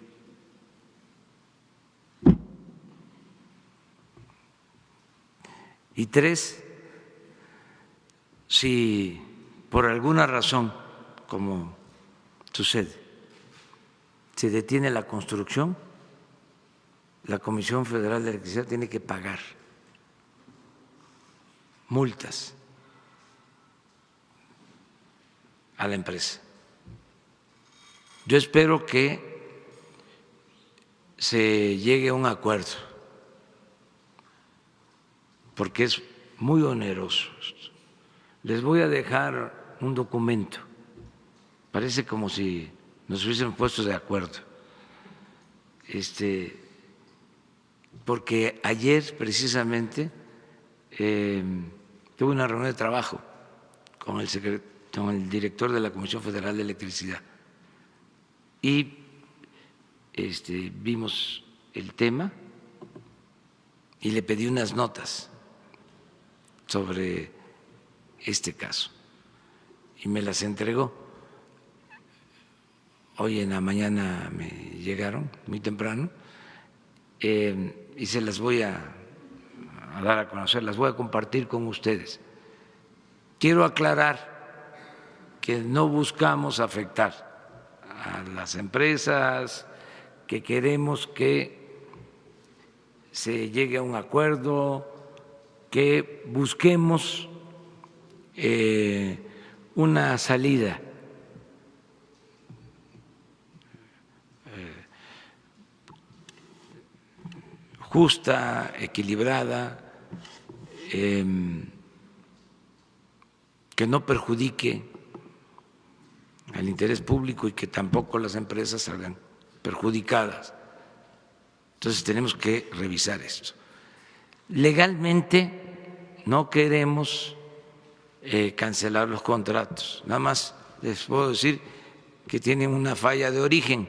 [SPEAKER 1] Y tres, si por alguna razón, como sucede, se detiene la construcción, la Comisión Federal de Electricidad tiene que pagar multas a la empresa. Yo espero que se llegue a un acuerdo, porque es muy oneroso. Les voy a dejar un documento, parece como si nos hubiesen puesto de acuerdo, porque ayer precisamente tuve una reunión de trabajo con el director de la Comisión Federal de Electricidad y vimos el tema y le pedí unas notas sobre este caso y me las entregó. Hoy en la mañana me llegaron muy temprano y se las voy a dar a conocer, las voy a compartir con ustedes. Quiero aclarar que no buscamos afectar a las empresas, que queremos que se llegue a un acuerdo, que busquemos una salida justa, equilibrada, que no perjudique al interés público y que tampoco las empresas salgan perjudicadas. Entonces tenemos que revisar esto. Legalmente no queremos cancelar los contratos, nada más les puedo decir que tienen una falla de origen,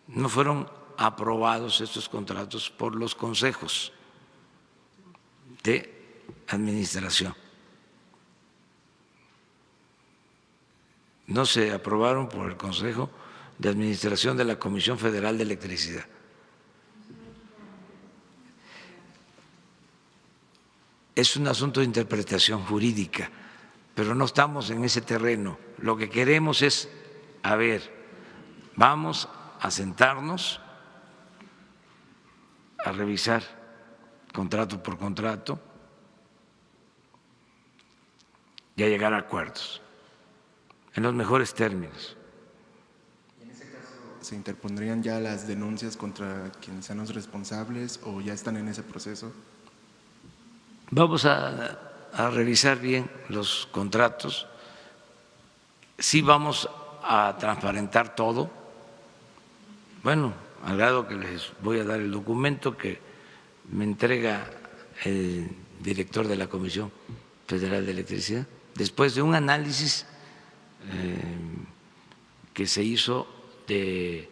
[SPEAKER 1] no fueron aprobados estos contratos por los consejos de administración. No se aprobaron por el Consejo de Administración de la Comisión Federal de Electricidad. Es un asunto de interpretación jurídica, pero no estamos en ese terreno. Lo que queremos es, a ver, vamos a sentarnos a revisar contrato por contrato y a llegar a acuerdos en los mejores términos.
[SPEAKER 4] ¿Y en ese caso se interpondrían ya las denuncias contra quienes sean los responsables o ya están en ese proceso?
[SPEAKER 1] Vamos a revisar bien los contratos, sí vamos a transparentar todo, bueno, al grado que les voy a dar el documento que me entrega el director de la Comisión Federal de Electricidad, después de un análisis que se hizo de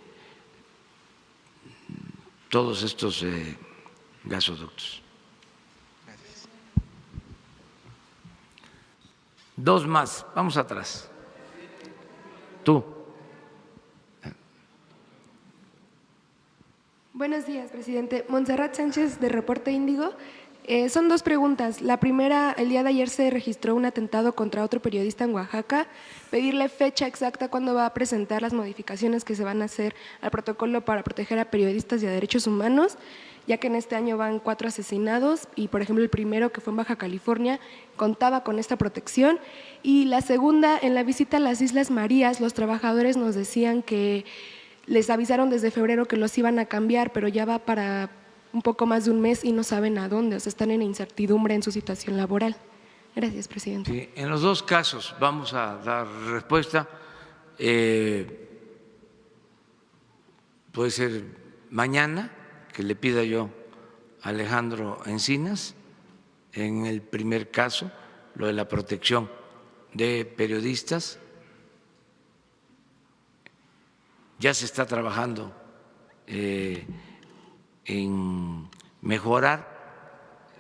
[SPEAKER 1] todos estos gasoductos. Dos más, vamos atrás. Tú.
[SPEAKER 5] Buenos días, presidente. Montserrat Sánchez, de Reporte Índigo. Son dos preguntas. La primera, el día de ayer se registró un atentado contra otro periodista en Oaxaca. Pedirle fecha exacta cuándo va a presentar las modificaciones que se van a hacer al protocolo para proteger a periodistas y a derechos humanos, ya que en este año van 4 asesinados y, por ejemplo, el primero, que fue en Baja California, contaba con esta protección. Y la segunda, en la visita a las Islas Marías, los trabajadores nos decían que les avisaron desde febrero que los iban a cambiar, pero ya va para un poco más de un mes y no saben a dónde, o sea, están en incertidumbre en su situación laboral. Gracias, presidente.
[SPEAKER 1] Sí, en los dos casos vamos a dar respuesta. Puede ser mañana, que le pida yo a Alejandro Encinas, en el primer caso, lo de la protección de periodistas. Ya se está trabajando en mejorar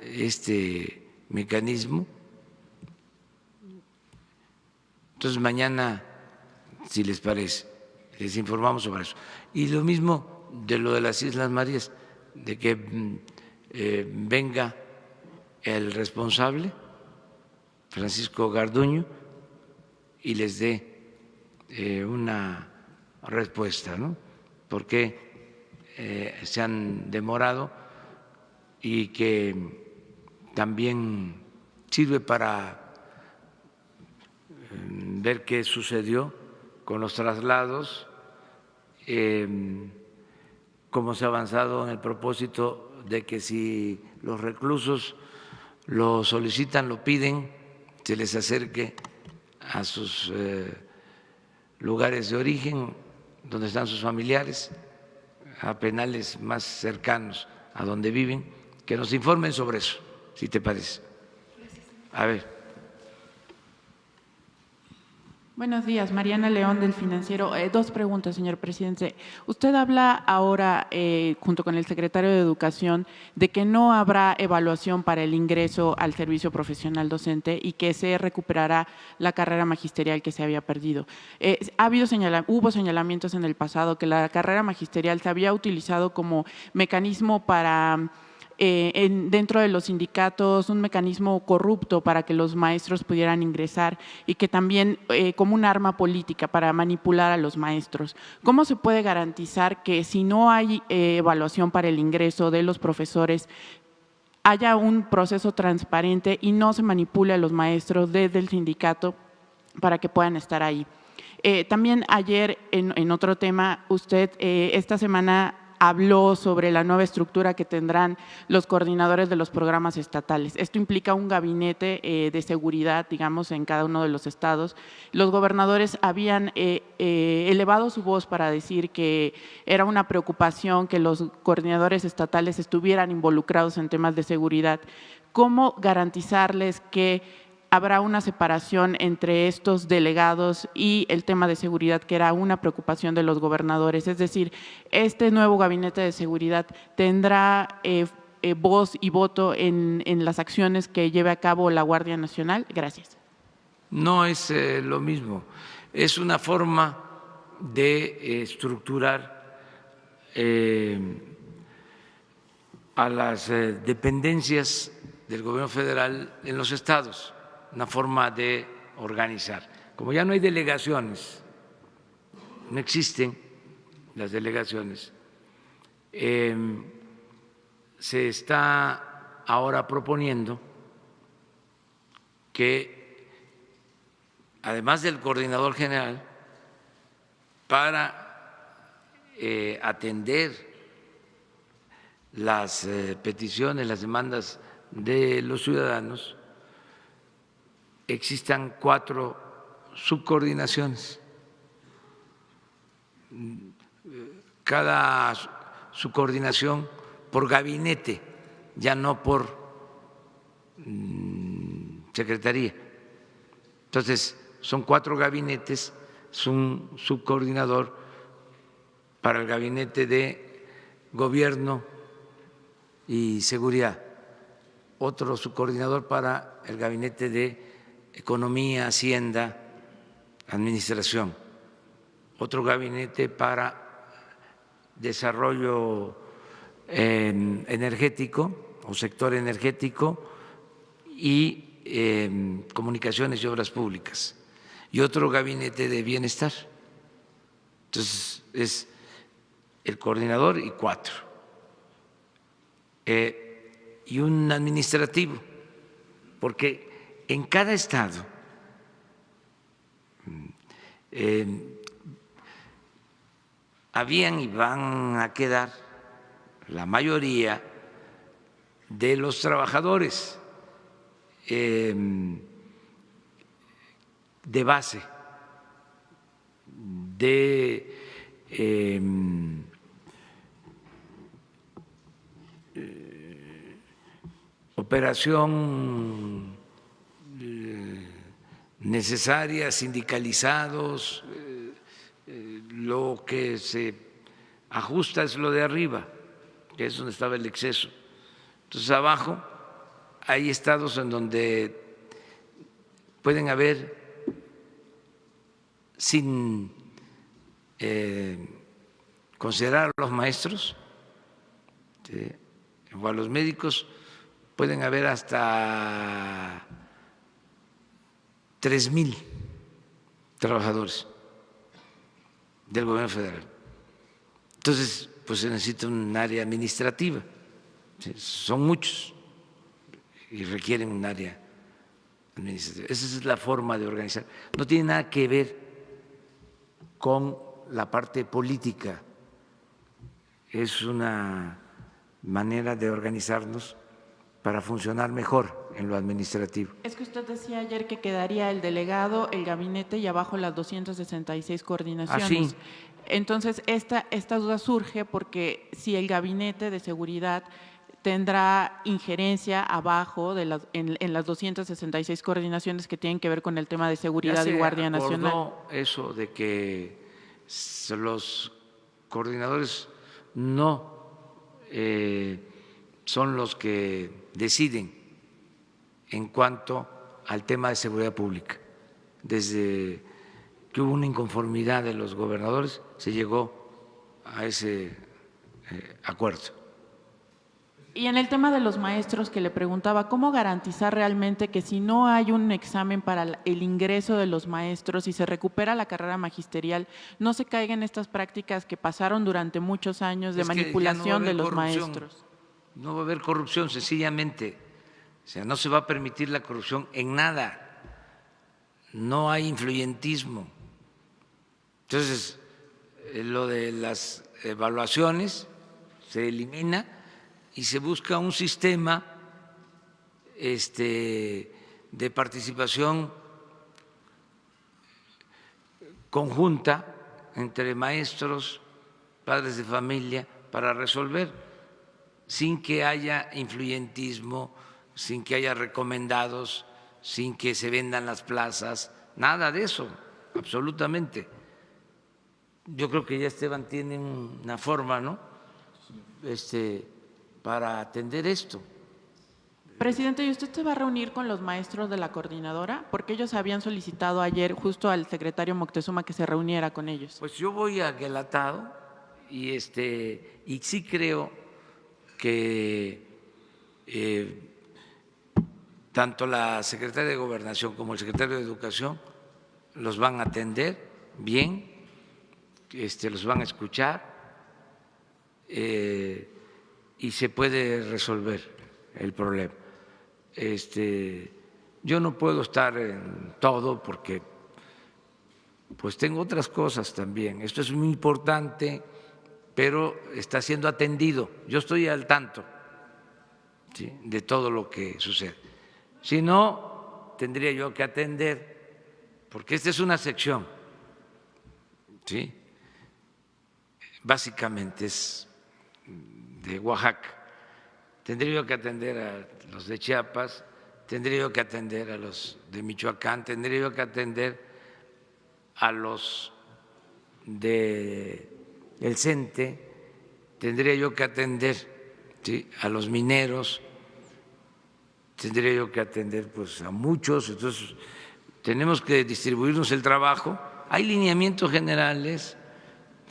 [SPEAKER 1] este mecanismo. Entonces mañana, si les parece, les informamos sobre eso. Y lo mismo de lo de las Islas Marías, de que venga el responsable, Francisco Garduño, y les dé una respuesta, ¿no? Porque se han demorado y que también sirve para ver qué sucedió con los traslados, cómo se ha avanzado en el propósito de que si los reclusos lo solicitan, lo piden, se les acerque a sus lugares de origen, donde están sus familiares, a penales más cercanos a donde viven, que nos informen sobre eso, si te parece. A ver.
[SPEAKER 6] Buenos días, Mariana León del Financiero. Dos preguntas, señor presidente. Usted habla ahora, junto con el secretario de Educación, de que no habrá evaluación para el ingreso al servicio profesional docente y que se recuperará la carrera magisterial que se había perdido. Hubo señalamientos en el pasado que la carrera magisterial se había utilizado como mecanismo para dentro de los sindicatos, un mecanismo corrupto para que los maestros pudieran ingresar y que también como un arma política para manipular a los maestros. ¿Cómo se puede garantizar que si no hay evaluación para el ingreso de los profesores, haya un proceso transparente y no se manipule a los maestros desde el sindicato para que puedan estar ahí? También ayer, en otro tema, usted esta semana habló sobre la nueva estructura que tendrán los coordinadores de los programas estatales. Esto implica un gabinete de seguridad, digamos, en cada uno de los estados. Los gobernadores habían elevado su voz para decir que era una preocupación que los coordinadores estatales estuvieran involucrados en temas de seguridad. ¿Cómo garantizarles que habrá una separación entre estos delegados y el tema de seguridad, que era una preocupación de los gobernadores? Es decir, ¿este nuevo gabinete de seguridad tendrá voz y voto en las acciones que lleve a cabo la Guardia Nacional? Gracias.
[SPEAKER 1] No es lo mismo, es una forma de estructurar a las dependencias del gobierno federal en los estados, una forma de organizar. Como ya no hay delegaciones, no existen las delegaciones, se está ahora proponiendo que, además del coordinador general, para atender las peticiones, las demandas de los ciudadanos, existan 4 subcoordinaciones. Cada subcoordinación por gabinete, ya no por secretaría. Entonces, son 4 gabinetes, es un subcoordinador para el gabinete de gobierno y seguridad, otro subcoordinador para el gabinete de economía, hacienda, administración, otro gabinete para desarrollo energético o sector energético y comunicaciones y obras públicas, y otro gabinete de bienestar. Entonces, es el coordinador y 4. Y un administrativo, porque en cada estado habían y van a quedar la mayoría de los trabajadores de base, de operación necesaria, sindicalizados, lo que se ajusta es lo de arriba, que es donde estaba el exceso. Entonces, abajo hay estados en donde pueden haber, sin considerar a los maestros, ¿sí?, o a los médicos, pueden haber hasta 3,000 trabajadores del gobierno federal. Entonces, pues se necesita un área administrativa. ¿Sí? Son muchos y requieren un área administrativa. Esa es la forma de organizar. No tiene nada que ver con la parte política. Es una manera de organizarnos para funcionar mejor en lo administrativo.
[SPEAKER 6] Es que usted decía ayer que quedaría el delegado, el gabinete y abajo las 266 coordinaciones.
[SPEAKER 1] Así.
[SPEAKER 6] Entonces, esta duda surge porque si el gabinete de seguridad tendrá injerencia abajo de en las 266 coordinaciones que tienen que ver con el tema de seguridad y Guardia Nacional.
[SPEAKER 1] Eso de que los coordinadores no son los que deciden en cuanto al tema de seguridad pública. Desde que hubo una inconformidad de los gobernadores, se llegó a ese acuerdo.
[SPEAKER 6] Y en el tema de los maestros que le preguntaba, ¿cómo garantizar realmente que si no hay un examen para el ingreso de los maestros y se recupera la carrera magisterial, no se caigan estas prácticas que pasaron durante muchos años de manipulación de los maestros?
[SPEAKER 1] No va a haber corrupción, sencillamente. O sea, no se va a permitir la corrupción en nada. No hay influyentismo. Entonces, lo de las evaluaciones se elimina y se busca un sistema de participación conjunta entre maestros, padres de familia, para resolver, sin que haya influyentismo, sin que haya recomendados, sin que se vendan las plazas, nada de eso, absolutamente. Yo creo que ya Esteban tiene una forma, ¿no?, para atender esto.
[SPEAKER 6] Presidente, ¿y usted se va a reunir con los maestros de la coordinadora? Porque ellos habían solicitado ayer justo al secretario Moctezuma que se reuniera con ellos.
[SPEAKER 1] Pues yo voy a Guelatao y sí creo que tanto la secretaria de Gobernación como el secretario de Educación los van a atender bien, los van a escuchar y se puede resolver el problema. Yo no puedo estar en todo porque pues tengo otras cosas también. Esto es muy importante, pero está siendo atendido. Yo estoy al tanto, ¿sí?, de todo lo que sucede. Si no, tendría yo que atender, porque esta es una sección, ¿sí?, básicamente es de Oaxaca. Tendría yo que atender a los de Chiapas, tendría yo que atender a los de Michoacán, tendría yo que atender a los del CENTE, tendría yo que atender, ¿sí?, a los mineros, tendría yo que atender pues a muchos. Entonces tenemos que distribuirnos el trabajo. Hay lineamientos generales.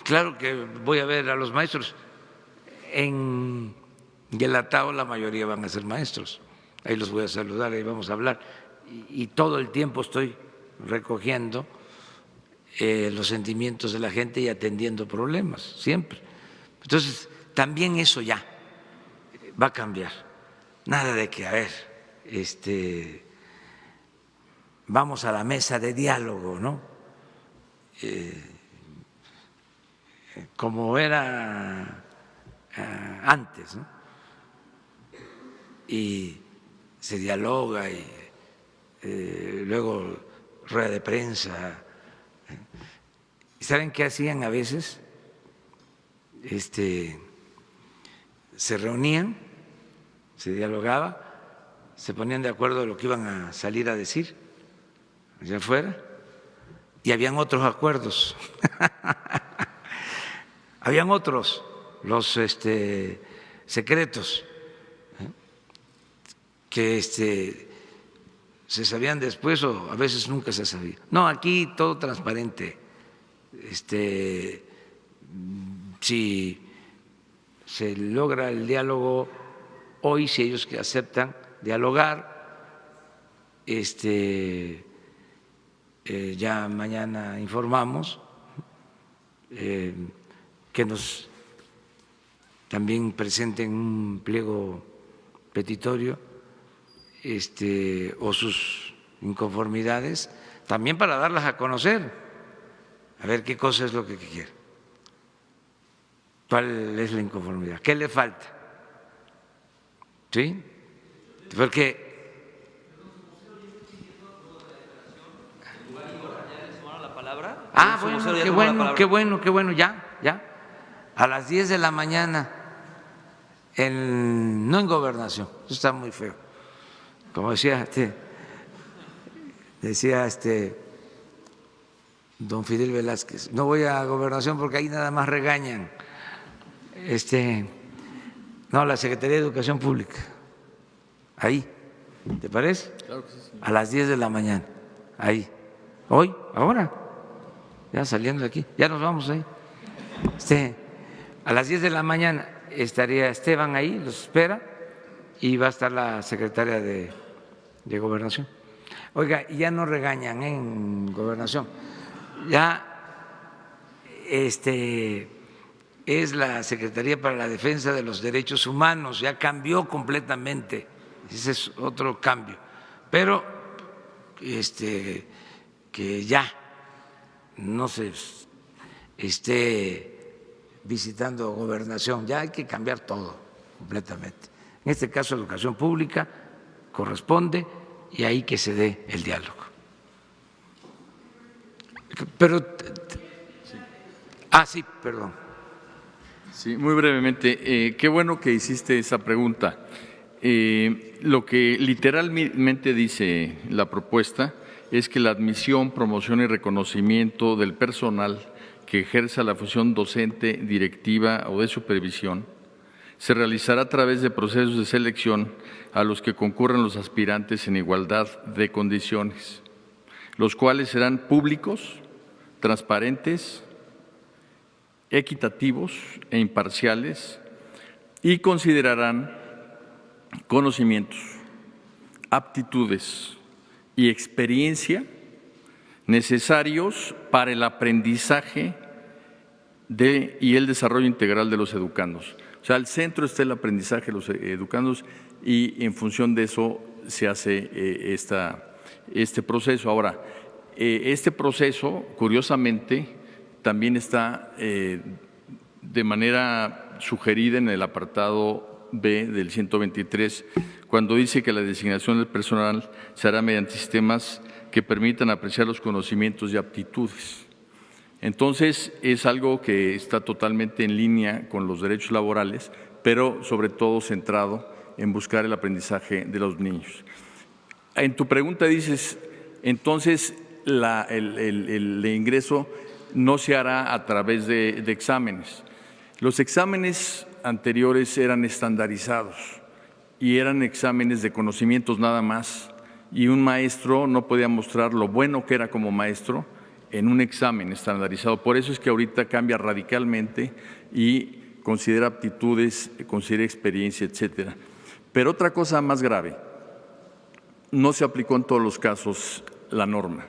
[SPEAKER 1] Claro que voy a ver a los maestros. En Y el Atao la mayoría van a ser maestros. Ahí los voy a saludar, ahí vamos a hablar. Y todo el tiempo estoy recogiendo los sentimientos de la gente y atendiendo problemas, siempre. Entonces, también eso ya va a cambiar. Nada de que, a ver, vamos a la mesa de diálogo, ¿no? Como era antes, ¿no? Y se dialoga y luego rueda de prensa. ¿Y saben qué hacían a veces? Se reunían, se dialogaba, se ponían de acuerdo de lo que iban a salir a decir allá afuera y habían otros acuerdos. Habían otros, los secretos, que se sabían después o a veces nunca se sabía. No, aquí todo transparente. Si se logra el diálogo hoy, si ellos que aceptan dialogar, ya mañana informamos que nos también presenten un pliego petitorio o sus inconformidades, también para darlas a conocer, a ver qué cosa es lo que quiere, cuál es la inconformidad, qué le falta, ¿sí? Porque bueno, qué bueno, ya, a las 10 de la mañana, no en Gobernación, eso está muy feo, como decía don Fidel Velázquez, no voy a Gobernación porque ahí nada más regañan, no, la Secretaría de Educación Pública, ahí, ¿te parece?
[SPEAKER 2] Claro que sí.
[SPEAKER 1] A las 10 de la mañana, ahí, hoy, ahora, ya saliendo de aquí, ya nos vamos ahí. A las 10 de la mañana estaría Esteban ahí, los espera, y va a estar la secretaria de Gobernación. Oiga, ya no regañan en Gobernación, ya es la Secretaría para la Defensa de los Derechos Humanos, ya cambió completamente, ese es otro cambio, pero que ya no se esté visitando Gobernación, ya hay que cambiar todo completamente. En este caso, educación pública corresponde y ahí que se dé el diálogo. Pero, sí, perdón.
[SPEAKER 2] Sí, muy brevemente, qué bueno que hiciste esa pregunta. Lo que literalmente dice la propuesta es que la admisión, promoción y reconocimiento del personal que ejerza la función docente, directiva o de supervisión se realizará a través de procesos de selección a los que concurran los aspirantes en igualdad de condiciones, los cuales serán públicos, transparentes, equitativos e imparciales y considerarán conocimientos, aptitudes y experiencia necesarios para el aprendizaje y el desarrollo integral de los educandos. O sea, al centro está el aprendizaje de los educandos y en función de eso se hace este proceso. Ahora, este proceso, curiosamente, también está de manera sugerida en el apartado B del 123, cuando dice que la designación del personal se hará mediante sistemas que permitan apreciar los conocimientos y aptitudes. Entonces, es algo que está totalmente en línea con los derechos laborales, pero sobre todo centrado en buscar el aprendizaje de los niños. En tu pregunta dices, entonces, el ingreso no se hará a través de exámenes. Los exámenes anteriores eran estandarizados y eran exámenes de conocimientos nada más, y un maestro no podía mostrar lo bueno que era como maestro en un examen estandarizado. Por eso es que ahorita cambia radicalmente y considera aptitudes, considera experiencia, etcétera. Pero otra cosa más grave, no se aplicó en todos los casos la norma.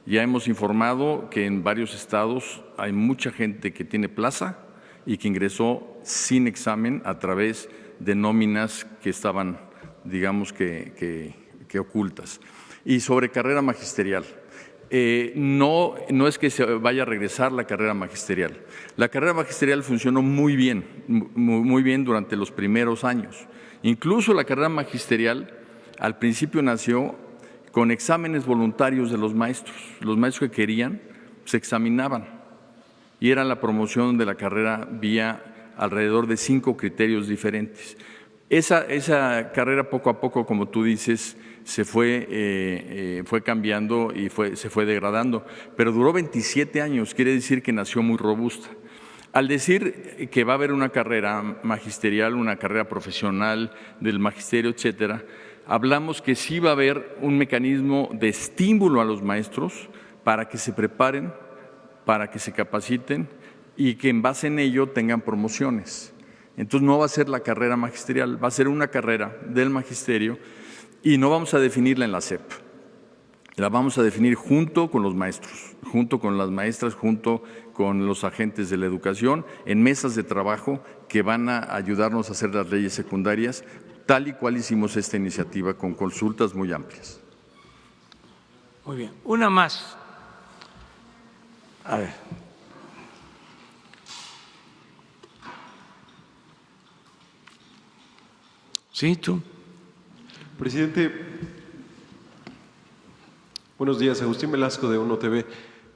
[SPEAKER 2] Ya hemos informado que en varios estados hay mucha gente que tiene plaza y que ingresó sin examen a través de nóminas que estaban, digamos que ocultas. Y sobre carrera magisterial, no es que se vaya a regresar la carrera magisterial. La carrera magisterial funcionó muy bien durante los primeros años. Incluso la carrera magisterial al principio nació con exámenes voluntarios de los maestros. Los maestros que querían se examinaban y era la promoción de la carrera vía alrededor de 5 criterios diferentes. Esa carrera poco a poco, como tú dices, se fue cambiando y se fue degradando, pero duró 27 años, quiere decir que nació muy robusta. Al decir que va a haber una carrera magisterial, una carrera profesional del magisterio, etcétera, hablamos que sí va a haber un mecanismo de estímulo a los maestros para que se preparen, para que se capaciten y que en base en ello tengan promociones. Entonces no va a ser la carrera magisterial, va a ser una carrera del magisterio y no vamos a definirla en la SEP. La vamos a definir junto con los maestros, junto con las maestras, junto con los agentes de la educación, en mesas de trabajo que van a ayudarnos a hacer las leyes secundarias, tal y cual hicimos esta iniciativa con consultas muy amplias.
[SPEAKER 1] Muy bien. Una más. A ver. Sí, tú.
[SPEAKER 7] Presidente, buenos días. Agustín Velasco de Uno TV.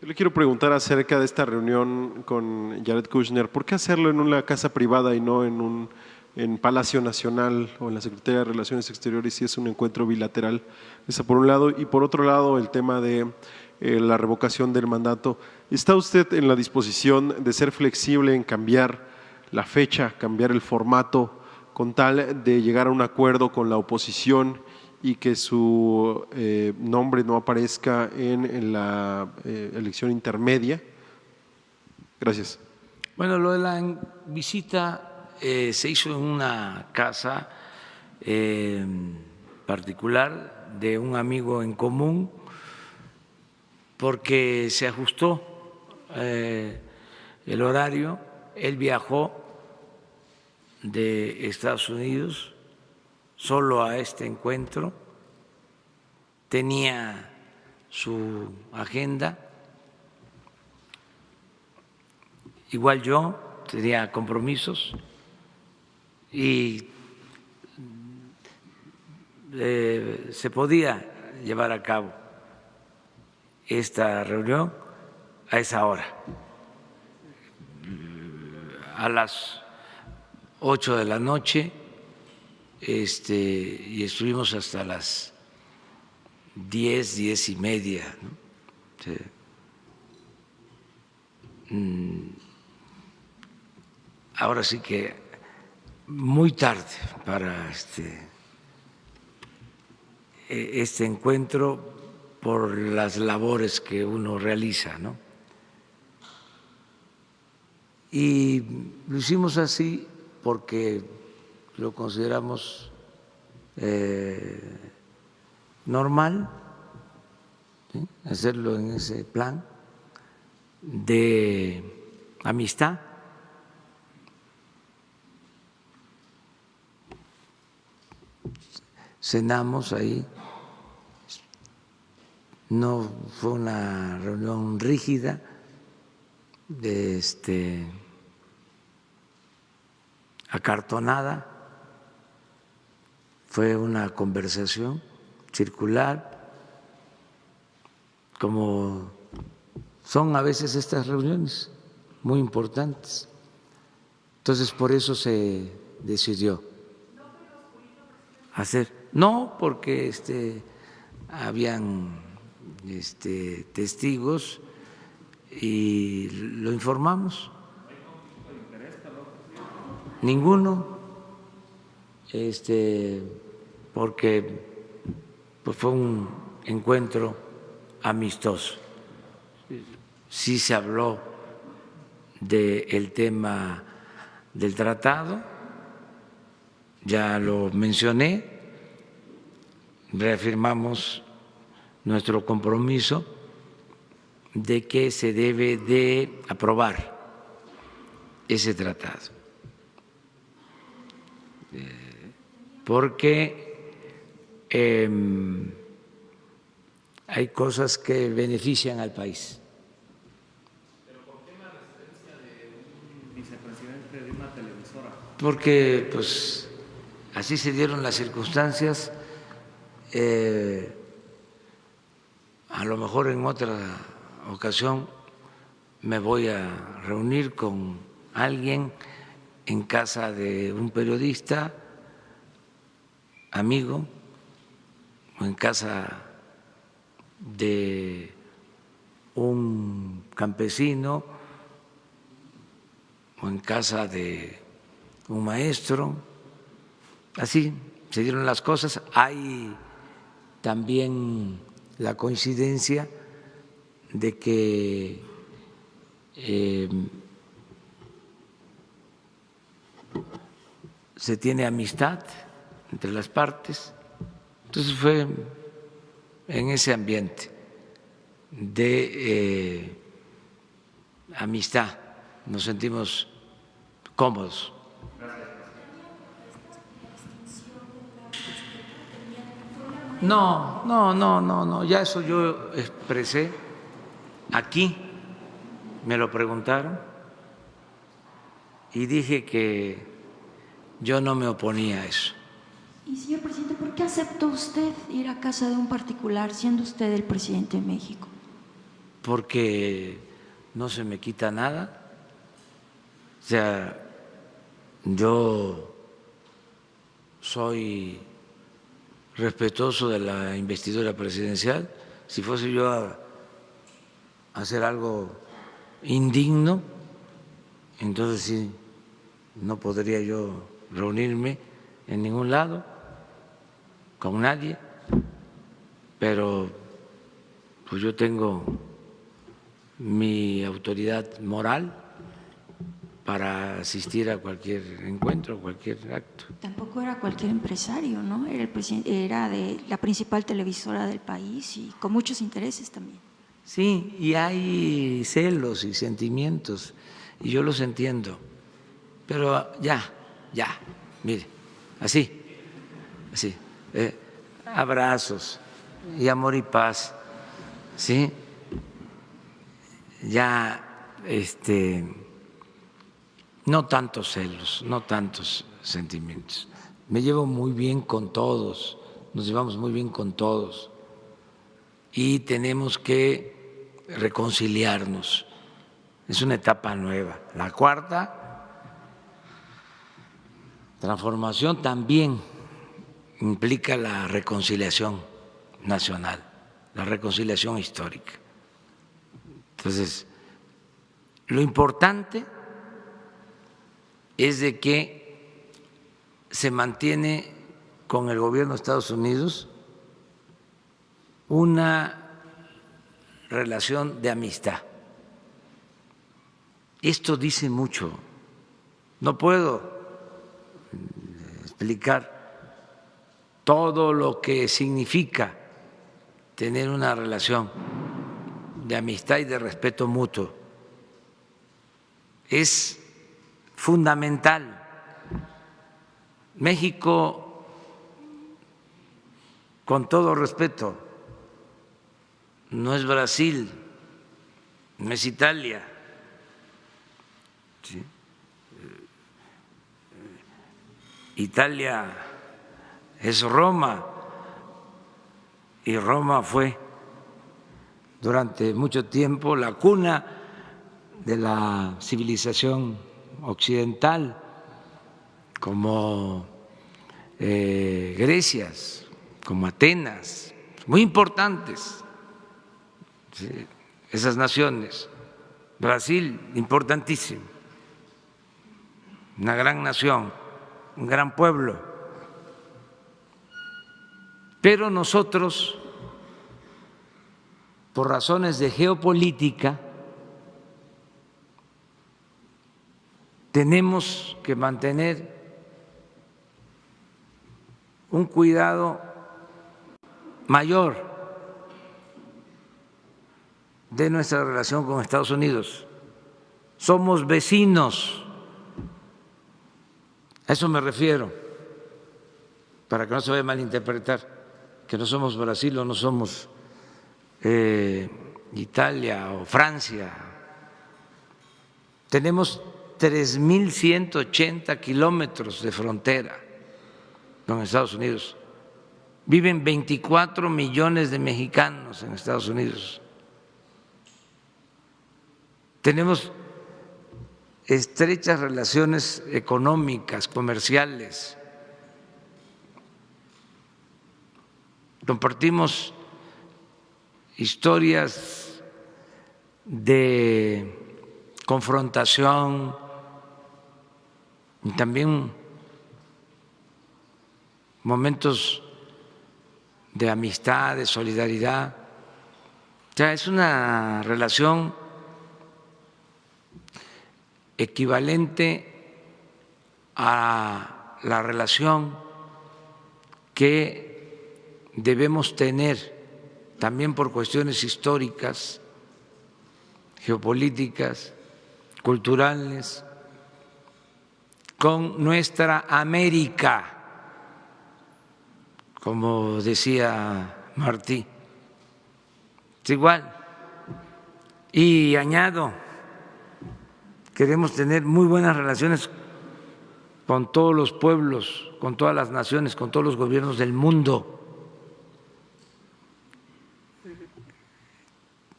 [SPEAKER 7] Yo le quiero preguntar acerca de esta reunión con Jared Kushner. ¿Por qué hacerlo en una casa privada y no en Palacio Nacional o en la Secretaría de Relaciones Exteriores si es un encuentro bilateral? Eso por un lado. Y por otro lado, el tema de la revocación del mandato. ¿Está usted en la disposición de ser flexible en cambiar la fecha, cambiar el formato, con tal de llegar a un acuerdo con la oposición y que su nombre no aparezca en la elección intermedia? Gracias.
[SPEAKER 1] Bueno, lo de la visita se hizo en una casa particular de un amigo en común porque se ajustó el horario. Él viajó de Estados Unidos solo a este encuentro, tenía su agenda, igual yo tenía compromisos y se podía llevar a cabo esta reunión a esa hora, a las 8 de la noche, y estuvimos hasta las 10, 10:30, ¿no? Sí. Ahora sí que muy tarde para este encuentro por las labores que uno realiza, ¿no? Y lo hicimos así porque lo consideramos normal, ¿sí? Hacerlo en ese plan de amistad. Cenamos ahí, no fue una reunión rígida, acartonada, fue una conversación circular, como son a veces estas reuniones muy importantes. Entonces, por eso se decidió hacer. No, porque habían testigos y lo informamos. Ninguno, porque pues fue un encuentro amistoso. Sí se habló del tema del tratado, ya lo mencioné, reafirmamos nuestro compromiso de que se debe de aprobar ese tratado, porque hay cosas que benefician al país.
[SPEAKER 8] ¿Pero por qué la resistencia de un vicepresidente de una televisora?
[SPEAKER 1] Porque pues así se dieron las circunstancias. A lo mejor en otra ocasión me voy a reunir con alguien en casa de un periodista, amigo, o en casa de un campesino, o en casa de un maestro. Así se dieron las cosas. Hay también la coincidencia de que se tiene amistad entre las partes. Entonces fue en ese ambiente de amistad, nos sentimos cómodos. No, ya eso yo expresé aquí, me lo preguntaron y dije que yo no me oponía a eso.
[SPEAKER 9] Y señor presidente, ¿por qué aceptó usted ir a casa de un particular siendo usted el presidente de México?
[SPEAKER 1] Porque no se me quita nada. O sea, yo soy respetuoso de la investidura presidencial. Si fuese yo a hacer algo indigno, entonces sí, no podría yo reunirme en ningún lado con nadie, pero pues yo tengo mi autoridad moral para asistir a cualquier encuentro, cualquier acto.
[SPEAKER 9] Tampoco era cualquier empresario, ¿no? Era el presidente, era de la principal televisora del país y con muchos intereses también.
[SPEAKER 1] Sí, y hay celos y sentimientos, y yo los entiendo, pero ya, mire, así, abrazos y amor y paz, ¿sí? Ya, no tantos celos, no tantos sentimientos. Me llevo muy bien con todos, nos llevamos muy bien con todos y tenemos que reconciliarnos. Es una etapa nueva. La cuarta transformación también implica la reconciliación nacional, la reconciliación histórica. Entonces, lo importante es de que se mantiene con el gobierno de Estados Unidos una relación de amistad. Esto dice mucho. No puedo explicar todo lo que significa tener una relación de amistad y de respeto mutuo. Es fundamental. México, con todo respeto, no es Brasil, no es Italia. ¿Sí? Italia es Roma y Roma fue durante mucho tiempo la cuna de la civilización occidental, como Grecia, como Atenas, muy importantes, ¿sí? Esas naciones. Brasil, importantísimo, una gran nación, un gran pueblo. Pero nosotros, por razones de geopolítica, tenemos que mantener un cuidado mayor de nuestra relación con Estados Unidos. Somos vecinos, a eso me refiero, para que no se vaya a malinterpretar, que no somos Brasil o no somos Italia o Francia. Tenemos 3.180 kilómetros de frontera con Estados Unidos. Viven 24 millones de mexicanos en Estados Unidos. Tenemos estrechas relaciones económicas, comerciales. Compartimos historias de confrontación y también momentos de amistad, de solidaridad. O sea, es una relación equivalente a la relación que debemos tener también por cuestiones históricas, geopolíticas, culturales, con nuestra América, como decía Martí. Es igual. Y añado, queremos tener muy buenas relaciones con todos los pueblos, con todas las naciones, con todos los gobiernos del mundo.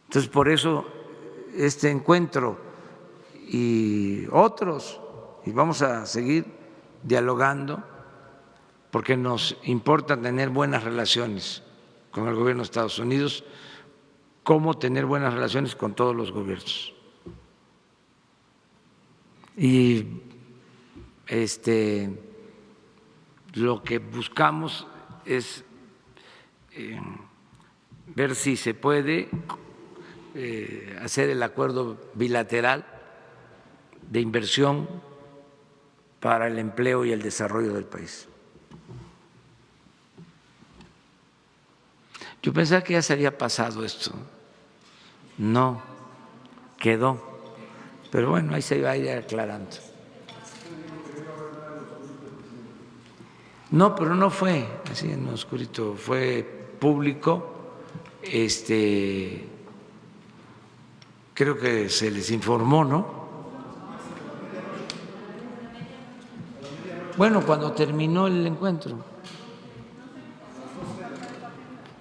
[SPEAKER 1] Entonces, por eso este encuentro y otros, y vamos a seguir dialogando, porque nos importa tener buenas relaciones con el gobierno de Estados Unidos, como tener buenas relaciones con todos los gobiernos. Y lo que buscamos es ver si se puede hacer el acuerdo bilateral de inversión para el empleo y el desarrollo del país. Yo pensaba que ya se había pasado esto. No, quedó. Pero bueno, ahí se va a ir aclarando. No, pero no fue así en oscurito, fue público. Creo que se les informó, ¿no? Bueno, cuando terminó el encuentro.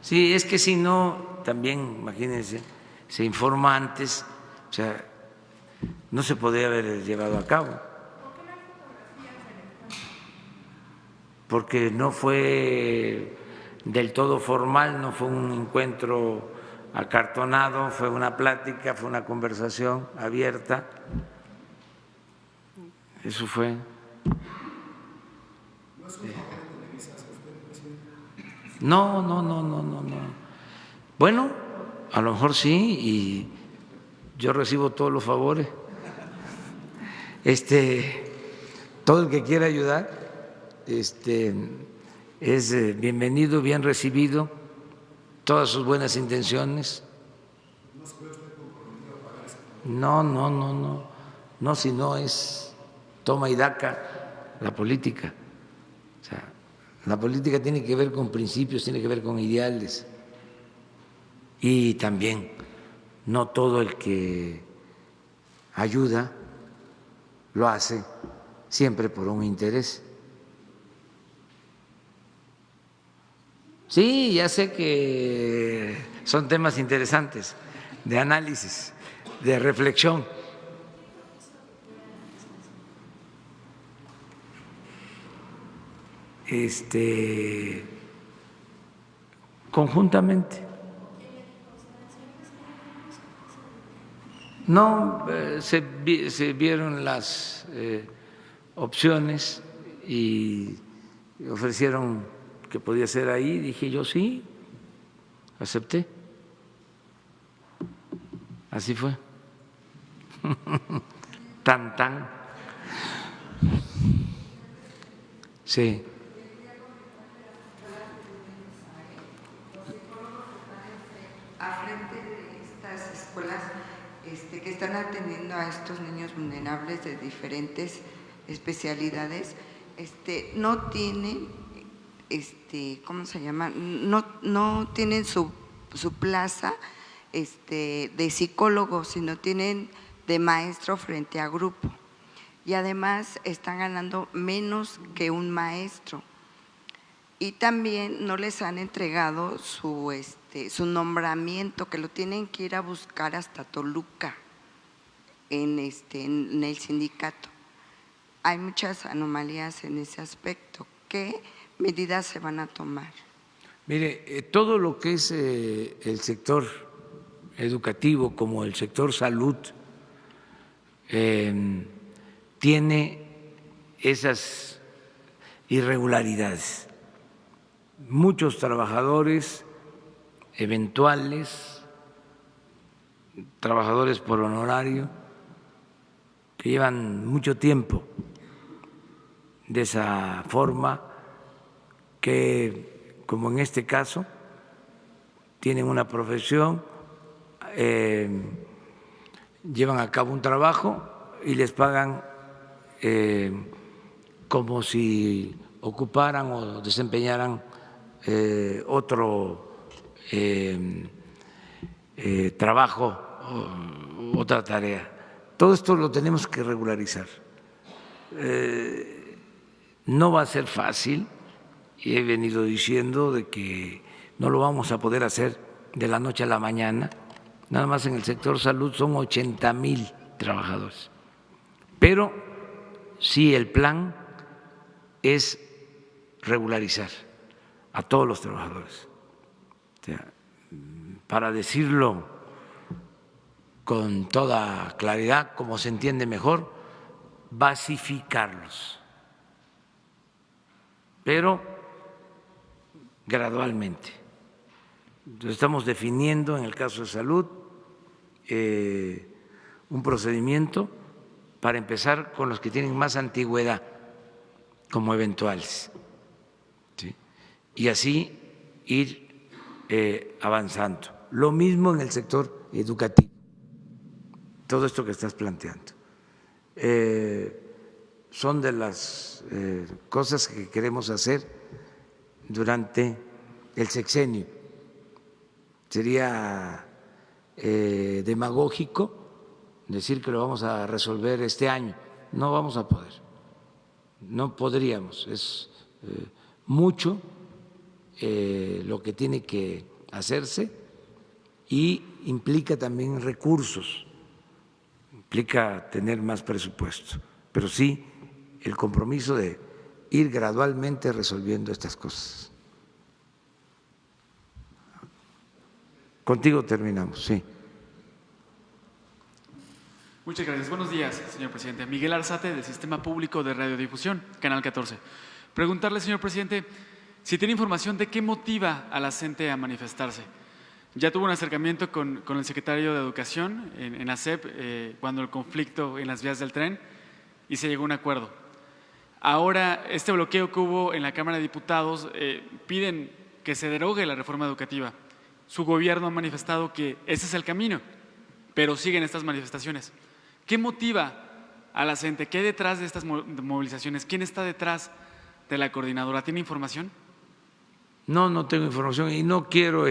[SPEAKER 1] Sí, es que si no, también, imagínense, se informa antes, o sea, no se podía haber llevado a cabo. Porque no fue del todo formal, no fue un encuentro acartonado, fue una plática, fue una conversación abierta. Eso fue. No. Bueno, a lo mejor sí, y yo recibo todos los favores. Todo el que quiera ayudar, es bienvenido, bien recibido, todas sus buenas intenciones. No, si no es toma y daca la política. O sea, la política tiene que ver con principios, tiene que ver con ideales. Y también no todo el que ayuda lo hace siempre por un interés. Sí, ya sé que son temas interesantes de análisis, de reflexión. Conjuntamente. No, se vieron las opciones y ofrecieron que podía ser ahí, dije yo sí, acepté. Así fue. Tan. Sí.
[SPEAKER 10] A frente de estas escuelas que están atendiendo a estos niños vulnerables de diferentes especialidades, no tienen, ¿cómo se llama? No tienen su plaza de psicólogo, sino tienen de maestro frente a grupo. Y además están ganando menos que un maestro. Y también no les han entregado su nombramiento, que lo tienen que ir a buscar hasta Toluca, en el sindicato. Hay muchas anomalías en ese aspecto. ¿Qué medidas se van a tomar?
[SPEAKER 1] Mire, todo lo que es el sector educativo, como el sector salud, tiene esas irregularidades. Muchos trabajadores eventuales, trabajadores por honorario, que llevan mucho tiempo de esa forma, que como en este caso tienen una profesión, llevan a cabo un trabajo y les pagan como si ocuparan o desempeñaran otro trabajo, otra tarea. Todo esto lo tenemos que regularizar. No va a ser fácil, y he venido diciendo de que no lo vamos a poder hacer de la noche a la mañana. Nada más en el sector salud son 80,000 trabajadores. Pero sí, el plan es regularizar a todos los trabajadores. O sea, para decirlo con toda claridad, como se entiende mejor, basificarlos, pero gradualmente. Entonces, estamos definiendo en el caso de salud un procedimiento para empezar con los que tienen más antigüedad como eventuales, ¿sí? Y así ir avanzando. Lo mismo en el sector educativo, todo esto que estás planteando. Son de las cosas que queremos hacer durante el sexenio. Sería demagógico decir que lo vamos a resolver este año. No vamos a poder, no podríamos. Es mucho lo que tiene que hacerse y implica también recursos, implica tener más presupuesto, pero sí el compromiso de ir gradualmente resolviendo estas cosas. Contigo terminamos, sí.
[SPEAKER 8] Muchas gracias. Buenos días, señor presidente. Miguel Arzate, del Sistema Público de Radiodifusión, Canal 14. Preguntarle, señor presidente, si tiene información de qué motiva a la CENTE a manifestarse. Ya tuvo un acercamiento con el secretario de Educación en la SEP cuando el conflicto en las vías del tren y se llegó a un acuerdo. Ahora, este bloqueo que hubo en la Cámara de Diputados piden que se derogue la reforma educativa. Su gobierno ha manifestado que ese es el camino, pero siguen estas manifestaciones. ¿Qué motiva a la CENTE? ¿Qué hay detrás de estas movilizaciones? ¿Quién está detrás de la coordinadora? ¿Tiene información?
[SPEAKER 1] No tengo información y no quiero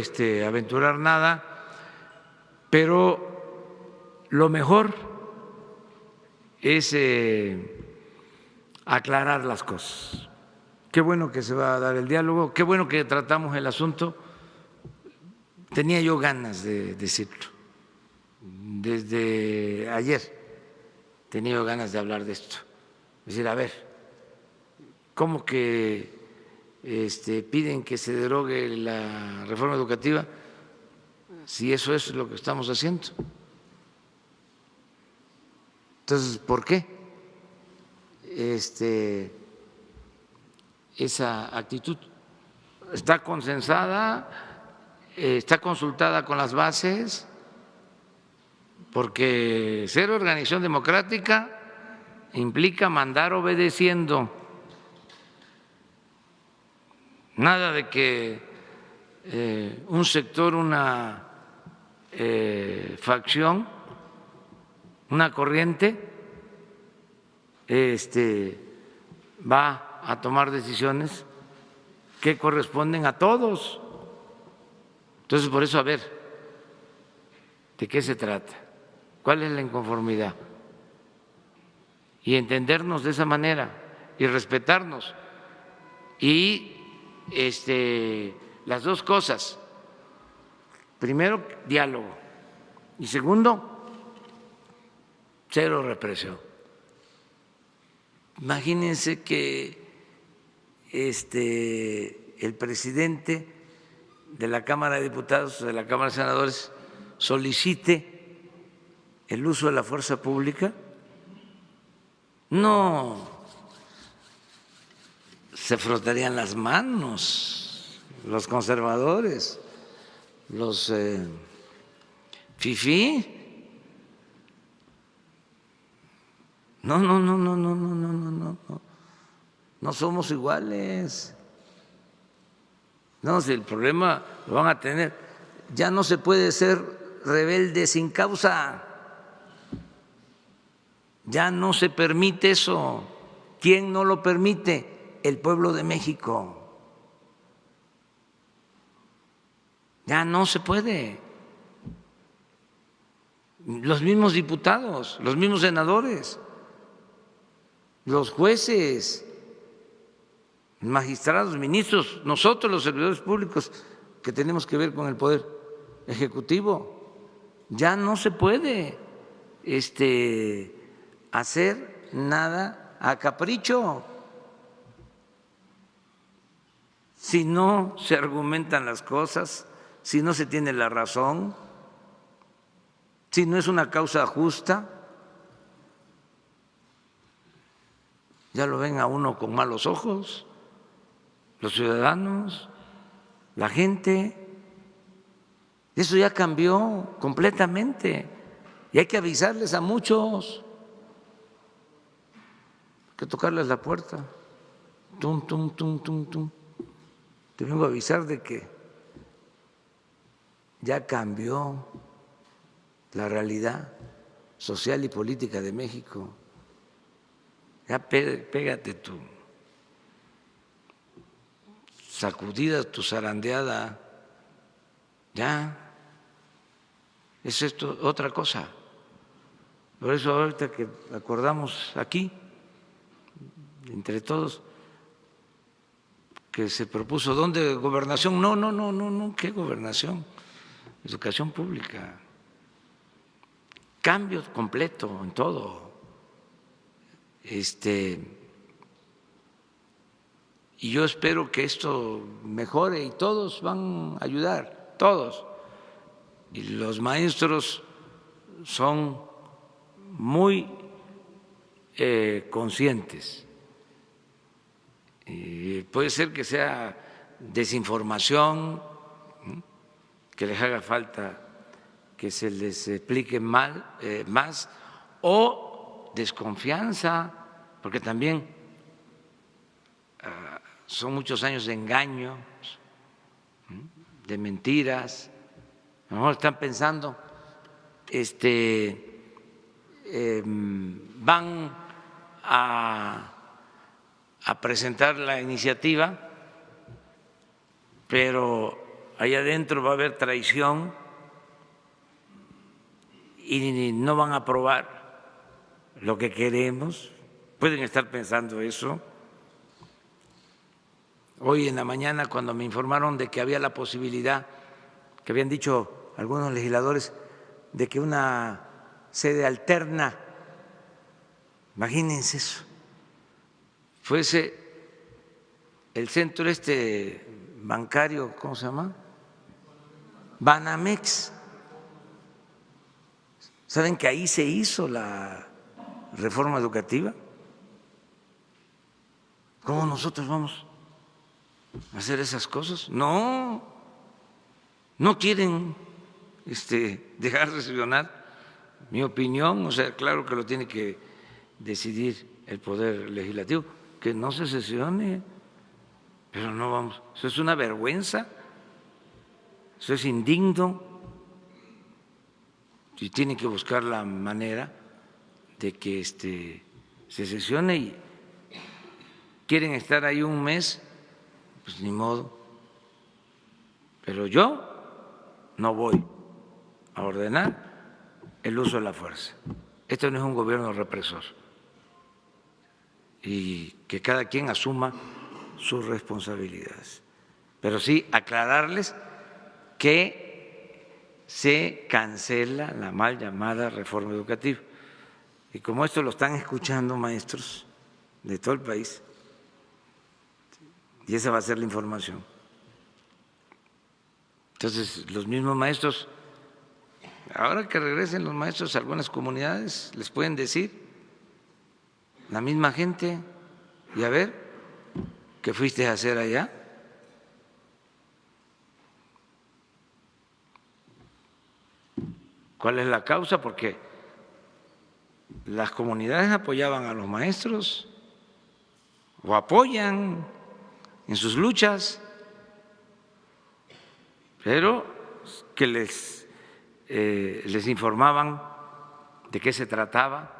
[SPEAKER 1] aventurar nada, pero lo mejor es aclarar las cosas. Qué bueno que se va a dar el diálogo, qué bueno que tratamos el asunto. Tenía yo ganas de decirlo. Desde ayer tenía yo ganas de hablar de esto. Es decir, a ver, ¿cómo que piden que se derogue la reforma educativa si eso es lo que estamos haciendo? Entonces, ¿por qué esa actitud? Está consensada, está consultada con las bases, porque ser organización democrática implica mandar obedeciendo. Nada de que un sector, una facción, una corriente va a tomar decisiones que corresponden a todos. Entonces, por eso, a ver, ¿de qué se trata? ¿Cuál es la inconformidad? Y entendernos de esa manera y respetarnos. Y las dos cosas. Primero, diálogo. Y segundo, cero represión. Imagínense que el presidente de la Cámara de Diputados, de la Cámara de Senadores, solicite el uso de la fuerza pública. No se frotarían las manos los conservadores, los fifí. No, no somos iguales. No, si el problema lo van a tener. Ya no se puede ser rebelde sin causa. Ya no se permite eso. ¿Quién no lo permite? El pueblo de México. Ya no se puede. Los mismos diputados, los mismos senadores, los jueces, magistrados, ministros, nosotros los servidores públicos que tenemos que ver con el poder ejecutivo, ya no se puede hacer nada a capricho. Si no se argumentan las cosas, si no se tiene la razón, si no es una causa justa, ya lo ven a uno con malos ojos, los ciudadanos, la gente. Eso ya cambió completamente y hay que avisarles a muchos, hay que tocarles la puerta. Tum, tum, tum, tum, tum. Te vengo a avisar de que ya cambió la realidad social y política de México. Ya pégate tu sacudida, tu zarandeada. Ya, es esto otra cosa. Por eso ahorita que acordamos aquí, entre todos, que se propuso, ¿dónde? Gobernación. No, ¿qué gobernación? Educación pública. Cambio completo en todo. Y yo espero que esto mejore y todos van a ayudar, todos. Y los maestros son muy conscientes. Y puede ser que sea desinformación, que les haga falta que se les explique más, o desconfianza, porque también son muchos años de engaños, de mentiras. A lo mejor están pensando, van a presentar la iniciativa, pero allá adentro va a haber traición y no van a aprobar lo que queremos. Pueden estar pensando eso. Hoy en la mañana, cuando me informaron de que había la posibilidad, que habían dicho algunos legisladores, de que una sede alterna, imagínense eso, fuese el centro bancario, ¿cómo se llama? Banamex. ¿Saben que ahí se hizo la reforma educativa? ¿Cómo nosotros vamos a hacer esas cosas? No quieren dejar de mencionar mi opinión, o sea, claro que lo tiene que decidir el Poder Legislativo, que no se sesione, pero no vamos. Eso es una vergüenza, eso es indigno, y tienen que buscar la manera de que se sesione, y quieren estar ahí un mes, pues ni modo. Pero yo no voy a ordenar el uso de la fuerza. Esto no es un gobierno represor, y que cada quien asuma sus responsabilidades. Pero sí aclararles que se cancela la mal llamada reforma educativa. Y como esto lo están escuchando maestros de todo el país, y esa va a ser la información. Entonces, los mismos maestros, ahora que regresen los maestros a algunas comunidades, les pueden decir, la misma gente, y a ver, ¿qué fuiste a hacer allá? ¿Cuál es la causa? Porque las comunidades apoyaban a los maestros o apoyan en sus luchas, pero que les informaban de qué se trataba.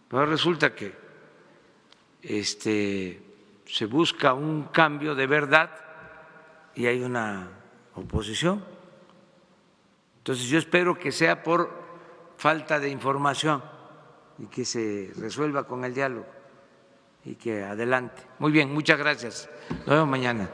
[SPEAKER 1] Pero resulta que se busca un cambio de verdad y hay una oposición. Entonces yo espero que sea por falta de información y que se resuelva con el diálogo y que adelante. Muy bien, muchas gracias. Nos vemos mañana.